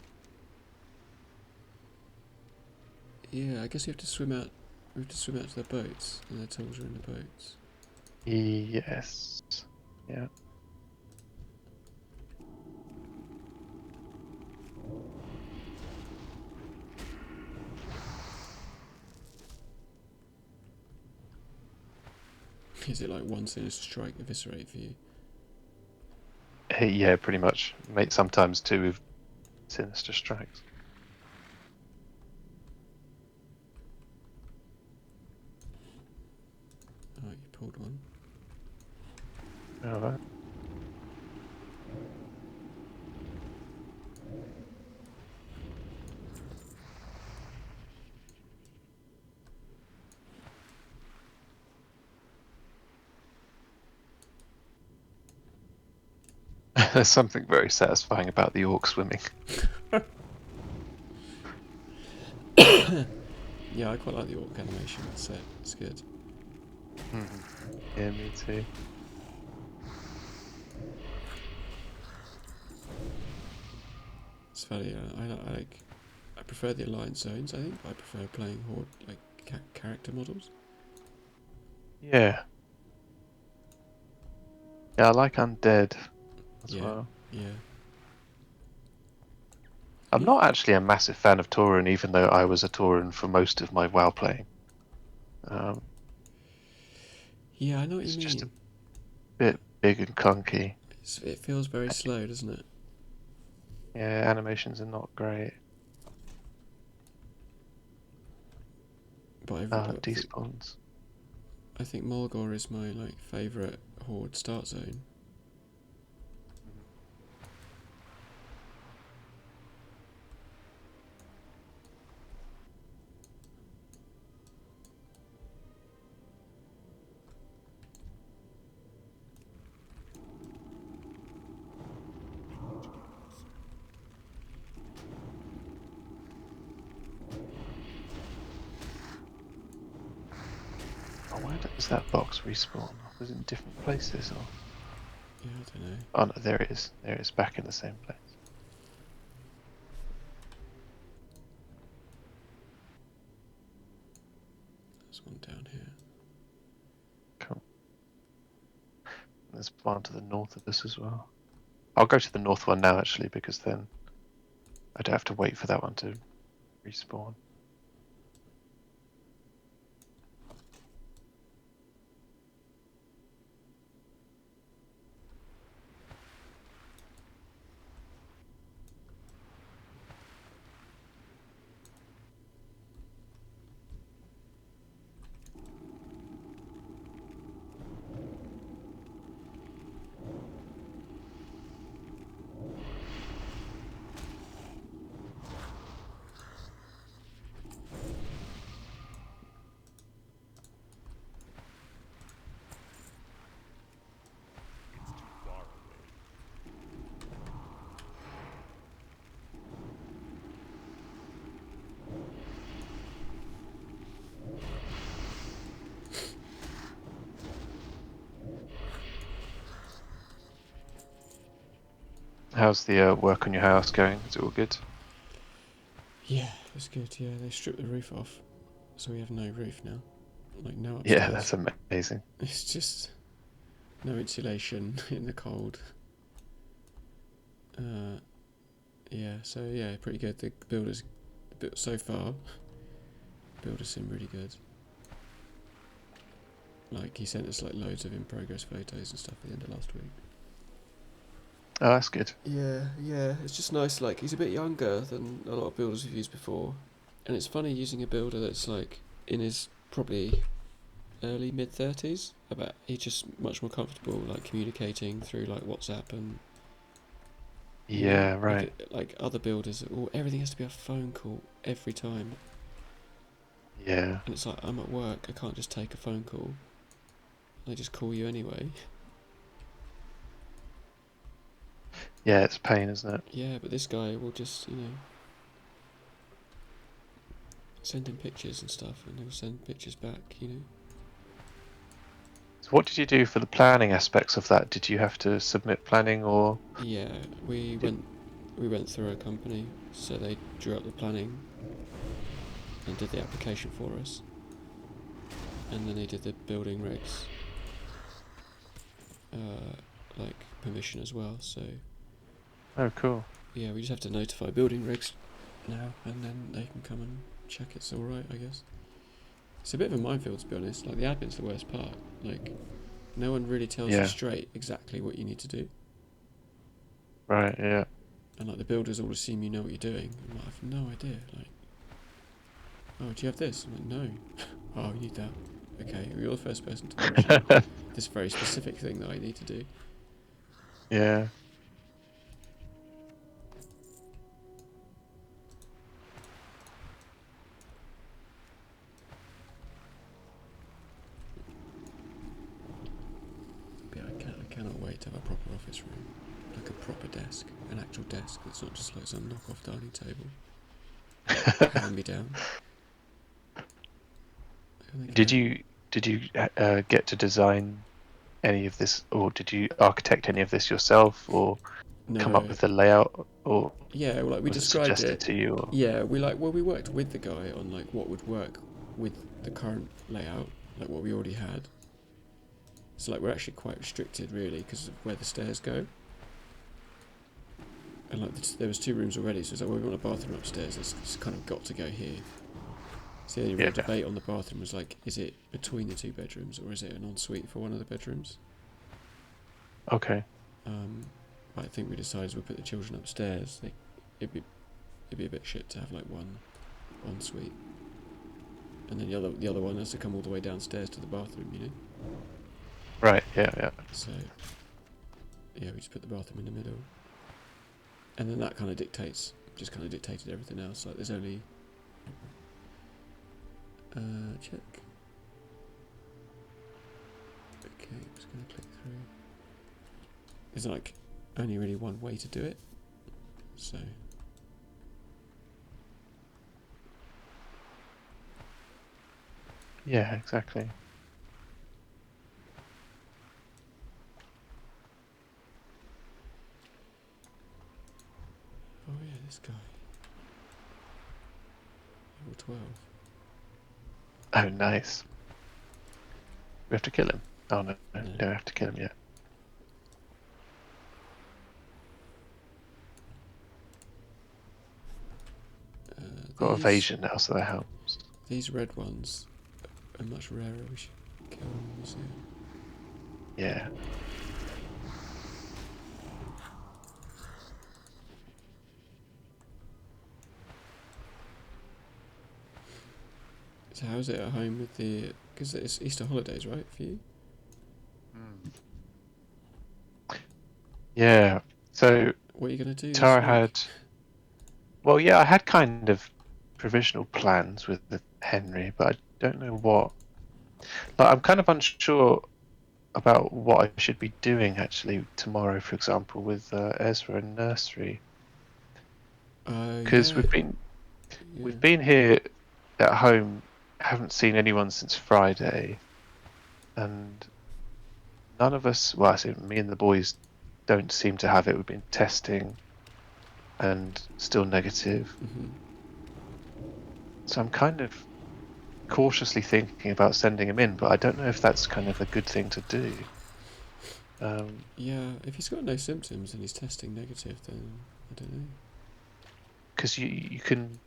Yeah, I guess you have to swim out. We have to swim out to the boats, and their tools are in the boats. Yes. Yeah. Is it like one sinister strike, eviscerate for you? Yeah, pretty much. Mate, sometimes two with sinister strikes. Oh, you pulled one. All right. There's something very satisfying about the orc swimming. Yeah, I quite like the orc animation set. It's good. Yeah, me too. It's funny. I prefer the alliance zones. I think I prefer playing horde like character models. Yeah. Yeah, I like undead as Yeah, well. yeah. I'm You've, not actually a massive fan of Tauren, even though I was a Tauren for most of my WoW playing. Um, yeah, I know what you it's just a mean. bit big and clunky. It feels very slow, doesn't it? Yeah, animations are not great. But Despawns. I think Mulgore is my like favourite horde start zone. Oh, where does that box respawn? Was it in different places or? Yeah, I don't know. Oh no, there it is. There it is, back in the same place. There's one down here. Cool. There's one to the north of us as well. I'll go to the north one now actually, because then I don't have to wait for that one to respawn. Far away. How's the work on your house going? Is it all good? Yeah, it's good. Yeah, they stripped the roof off, so we have no roof now. Like no Yeah, upstairs. that's amazing. It's just no insulation in the cold. Yeah, so yeah, pretty good. The builders, so far, builders seem really good. Like he sent us like loads of in progress photos and stuff at the end of last week. Oh, that's good. Yeah, it's just nice. Like he's a bit younger than a lot of builders we've used before, and it's funny using a builder that's like in his probably early mid-30s. About he's just much more comfortable like communicating through like WhatsApp and Yeah, right. like other builders. Everything has to be a phone call every time, Yeah. and it's like I'm at work. I can't just take a phone call. They just call you anyway. Yeah, it's a pain, isn't it? Yeah, but this guy will just send him pictures and stuff, and he'll send pictures back. So what did you do for the planning aspects of that? Did you have to submit planning or? Yeah, we Did- went through a company, so they drew up the planning and did the application for us, and then they did the building regs, like permission as well. So Oh, cool. yeah, we just have to notify building regs now, and then they can come and check it's all right. I guess it's a bit of a minefield, to be honest. Like the admin's the worst part. Like no one really tells you Yeah. straight exactly what you need to do. Right, yeah. And like the builders all assume you know what you're doing. I'm like, I have no idea. Like, oh, do you have this? I'm like, no. Oh, you need that. Okay, well, you're the first person to mention this very specific thing that I need to do. Yeah. But yeah, I cannot wait to have a proper office room, like a proper desk, an actual desk that's not just like some knockoff dining table. Hand me down. Did you get to design any of this, or did you architect any of this yourself, or come up No. with the layout, or Yeah, well, like we was it described suggested it. to you? Or? Yeah, we worked with the guy on like what would work with the current layout, like what we already had. So like we're actually quite restricted really because of where the stairs go. And like there was 2 rooms already, so it's like, well, we want a bathroom upstairs. It's kind of got to go here. So the only real Yeah. debate on the bathroom was like, is it between the 2 bedrooms or is it an ensuite for one of the bedrooms? Okay. I think we decided we'd put the children upstairs. It'd be a bit shit to have like one ensuite, and then the other one has to come all the way downstairs to the bathroom. Right. Yeah. Yeah. So yeah, we just put the bathroom in the middle, and then that kind of dictated everything else. Like there's only check. Okay, I'm just gonna click through. There's like only really one way to do it, so. Yeah. Exactly. Oh yeah, this guy. Level 12. Oh, nice. We have to kill him. Oh no, No. we don't have to kill him yet. Got evasion now, so that helps. These red ones are much rarer. We should kill them when we see them. Yeah. So how's it at home with the? Because it's Easter holidays, right, for you? Yeah. So What are you gonna do Tara this week? had. Well, yeah, I had kind of provisional plans with Henry, but I don't know what. Like, I'm kind of unsure about what I should be doing actually tomorrow, for example, with Ezra and nursery, because Yeah. we've been here at home, haven't seen anyone since Friday, and none of us. Well, I say me and the boys don't seem to have it. We've been testing, and still negative. Mhm. So I'm kind of cautiously thinking about sending him in, but I don't know if that's kind of a good thing to do. Yeah, if he's got no symptoms and he's testing negative, then I don't know. Because you can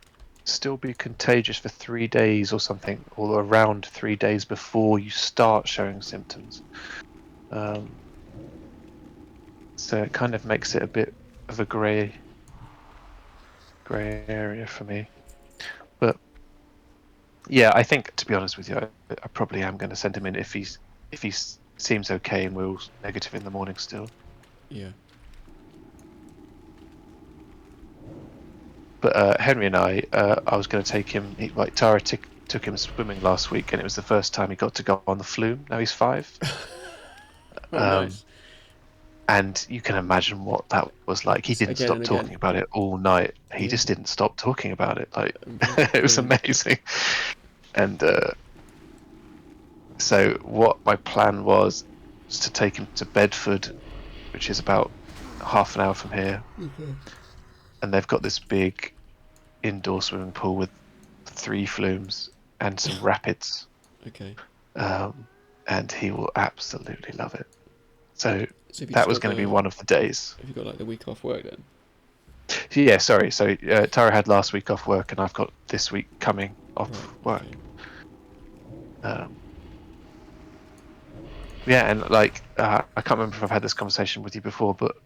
still be contagious for 3 days or something, or around 3 days before you start showing symptoms. So it kind of makes it a bit of a grey area for me. But yeah, I think, to be honest with you, I probably am going to send him in if he seems okay and we're all negative in the morning still. Yeah. But Henry and I was going to take him. Like Tara took him swimming last week, and it was the first time he got to go on the flume. Now he's 5. Oh, nice. And you can imagine what that was like. He Just didn't again stop and talking again. about it all night. He Yeah. just didn't stop talking about it. Like Brilliant. it was amazing. And so what my plan was to take him to Bedford, which is about half an hour from here. Okay. And they've got this big indoor swimming pool with 3 flumes and some rapids. Okay. And he will absolutely love it. So So have you that just was got going to be one of the days. Have you got like the week off work then? Yeah, sorry. So Tara had last week off work, and I've got this week coming off work. Okay. Yeah, and like I can't remember if I've had this conversation with you before, but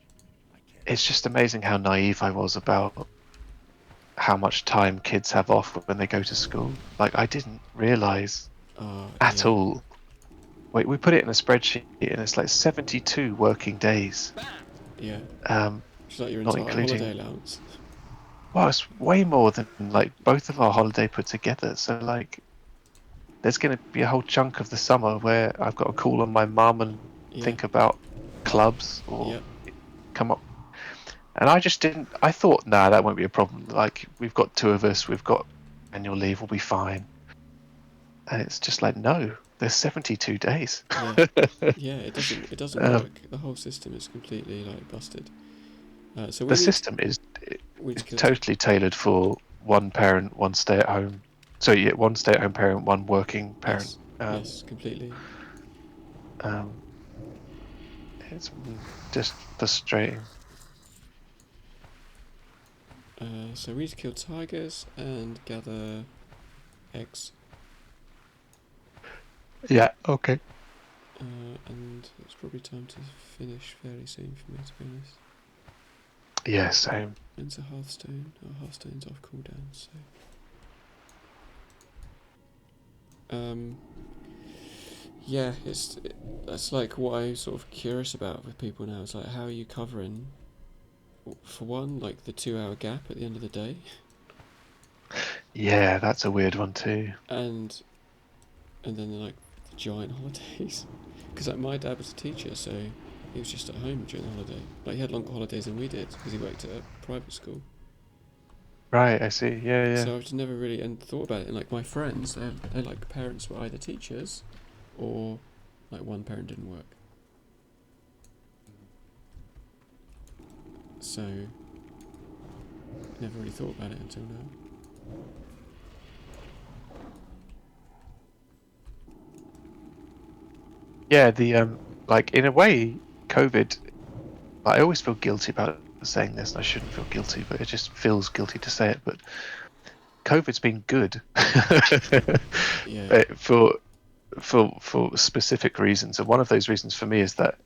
it's just amazing how naive I was about how much time kids have off when they go to school. Like I didn't realize at Yeah. all. Wait, we put it in a spreadsheet, and it's like 72 working days. Yeah. It's like your Not entire including. holiday allowance. Well, it's way more than like both of our holiday put together. So like, there's going to be a whole chunk of the summer where I've got to call on my mum and think about clubs or come up. And I just didn't. I thought, nah, that won't be a problem. Like we've got 2 of us, we've got annual leave, we'll be fine. And it's just like, no, there's 72 days. Yeah, it doesn't work. The whole system is completely like busted. So the system is it's totally tailored for one parent, one stay at home. So yeah, one stay at home parent, one working parent. Yes, completely. It's just frustrating. So we need to kill tigers and gather eggs. Yeah. Okay. And it's probably time to finish fairly soon for me, to be honest. Yeah, same. It's a Hearthstone. Hearthstone's off cooldown, so. Yeah, that's like what I'm sort of curious about with people now. It's like, how are you covering, for one, like the 2-hour gap at the end of the day? Yeah, that's a weird one too. And then like the giant holidays, because like my dad was a teacher, so he was just at home during the holiday. Like he had longer holidays than we did because he worked at a private school. Right, I see. Yeah. So I've just never really thought about it. And like my friends, they like parents were either teachers, or like one parent didn't work. So never really thought about it until now. Yeah, the like in a way, COVID. I always feel guilty about saying this, and I shouldn't feel guilty, but it just feels guilty to say it. But COVID's been good. Yeah. For specific reasons, and one of those reasons for me is that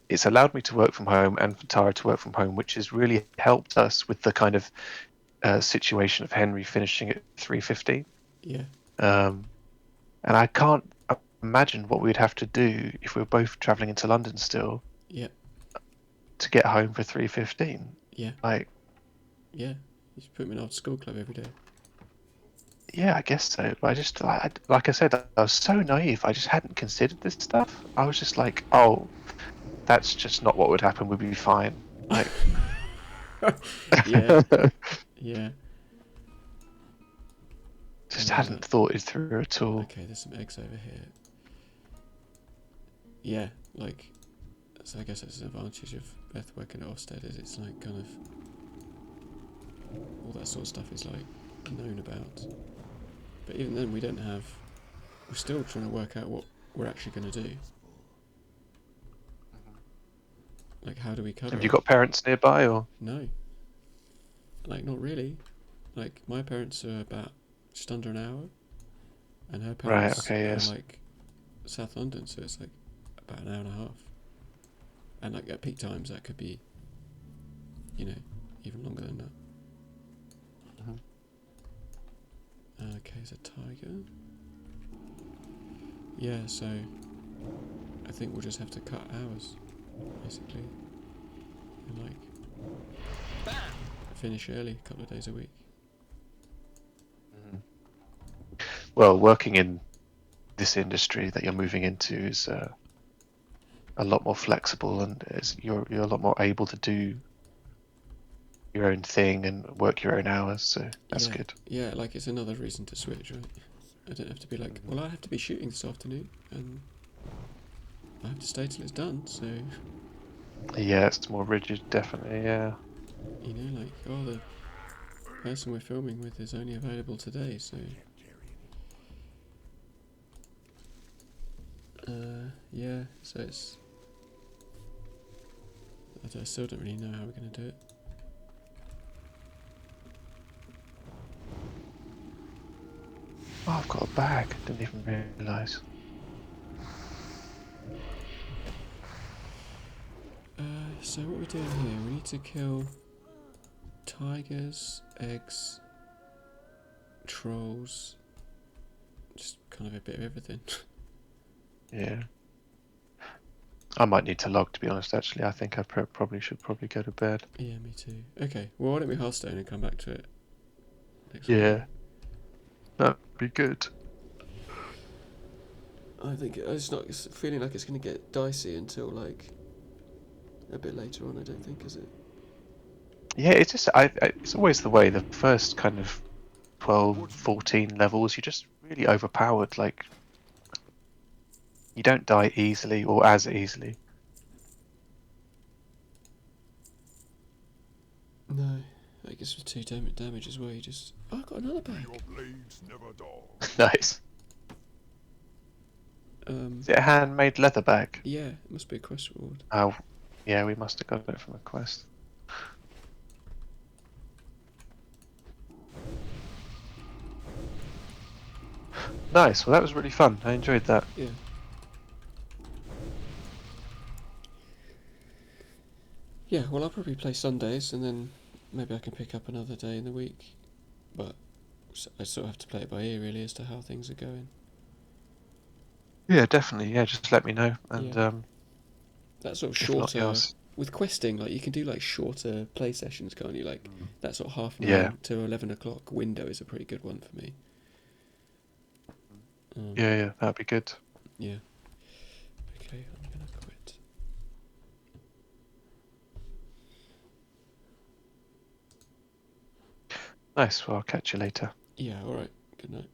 it's allowed me to work from home and for Tara to work from home, which has really helped us with the kind of situation of Henry finishing at 3:15. Yeah. And I can't imagine what we'd have to do if we were both traveling into London still. Yeah. To get home for 3:15. Yeah. Like. Yeah. You just put me in after school club every day. Yeah, I guess so. But like I said, I was so naive. I just hadn't considered this stuff. I was just like, oh, that's just not what would happen. We'd be fine. Like, yeah. Yeah. Just hadn't thought it through at all. Okay, there's some eggs over here. Yeah, like, so I guess that's an advantage of Beth working at Ofsted, is it's like kind of all that sort of stuff is like known about. But even then, we're still trying to work out what we're actually going to do. Like, how do we cover it? Have you got parents nearby, or? No. Like, not really. Like my parents are about just under an hour, and her Right. parents Okay. are Yes. like South London, so it's like about an hour and a half. And like at peak times, that could be, you know, even longer than that. Mhm. Okay, it's a tiger. Yeah, so I think we'll just have to cut hours, basically, and like finish early a couple of days a week. Mhm. Well, working in this industry that you're moving into is a lot more flexible, and you're a lot more able to do your own thing and work your own hours. So that's Yeah, good. yeah, like it's another reason to switch, right? I don't have to be like, well, I have to be shooting this afternoon, and I have to stay till it's done. So, Yeah, it's more rigid, definitely. Yeah. you know, like, oh, the person we're filming with is only available today. So, yeah. So it's, I still don't really know how we're gonna do it. Oh, I've got a bag. Didn't even realise. So what we're doing here, we need to kill tigers, eggs, trolls, just kind of a bit of everything. Yeah. I might need to log, to be honest. Actually, I think I probably should go to bed. Yeah, me too. Okay, well, why don't we Hearthstone and come back to it next week? Yeah, that'd be good. I think it's feeling like it's going to get dicey until like a bit later on. I don't think, is it? Yeah, it's just it's always the way. The first kind of 12, 14 levels, you're just really overpowered. Like you don't die easily or as easily. No, I guess with 2 damage as well. You just I got another May bag. your blades never dull. Nice. Is it a handmade leather bag? Yeah, it must be a quest reward. Oh, yeah, we must have got it from a quest. Nice. Well, that was really fun. I enjoyed that. Yeah. Yeah, well, I'll probably play Sundays, and then maybe I can pick up another day in the week. But I sort of have to play it by ear, really, as to how things are going. Yeah, definitely. Yeah, just let me know, and Yeah. That sort of if not shorter yours. with questing, like you can do like shorter play sessions, can't you? Like that sort of half Yeah, 9 to 11 o'clock window is a pretty good one for me. yeah, that'd be good. Yeah. Okay, I'm gonna quit. Nice. Well, I'll catch you later. Yeah. All right. Good night.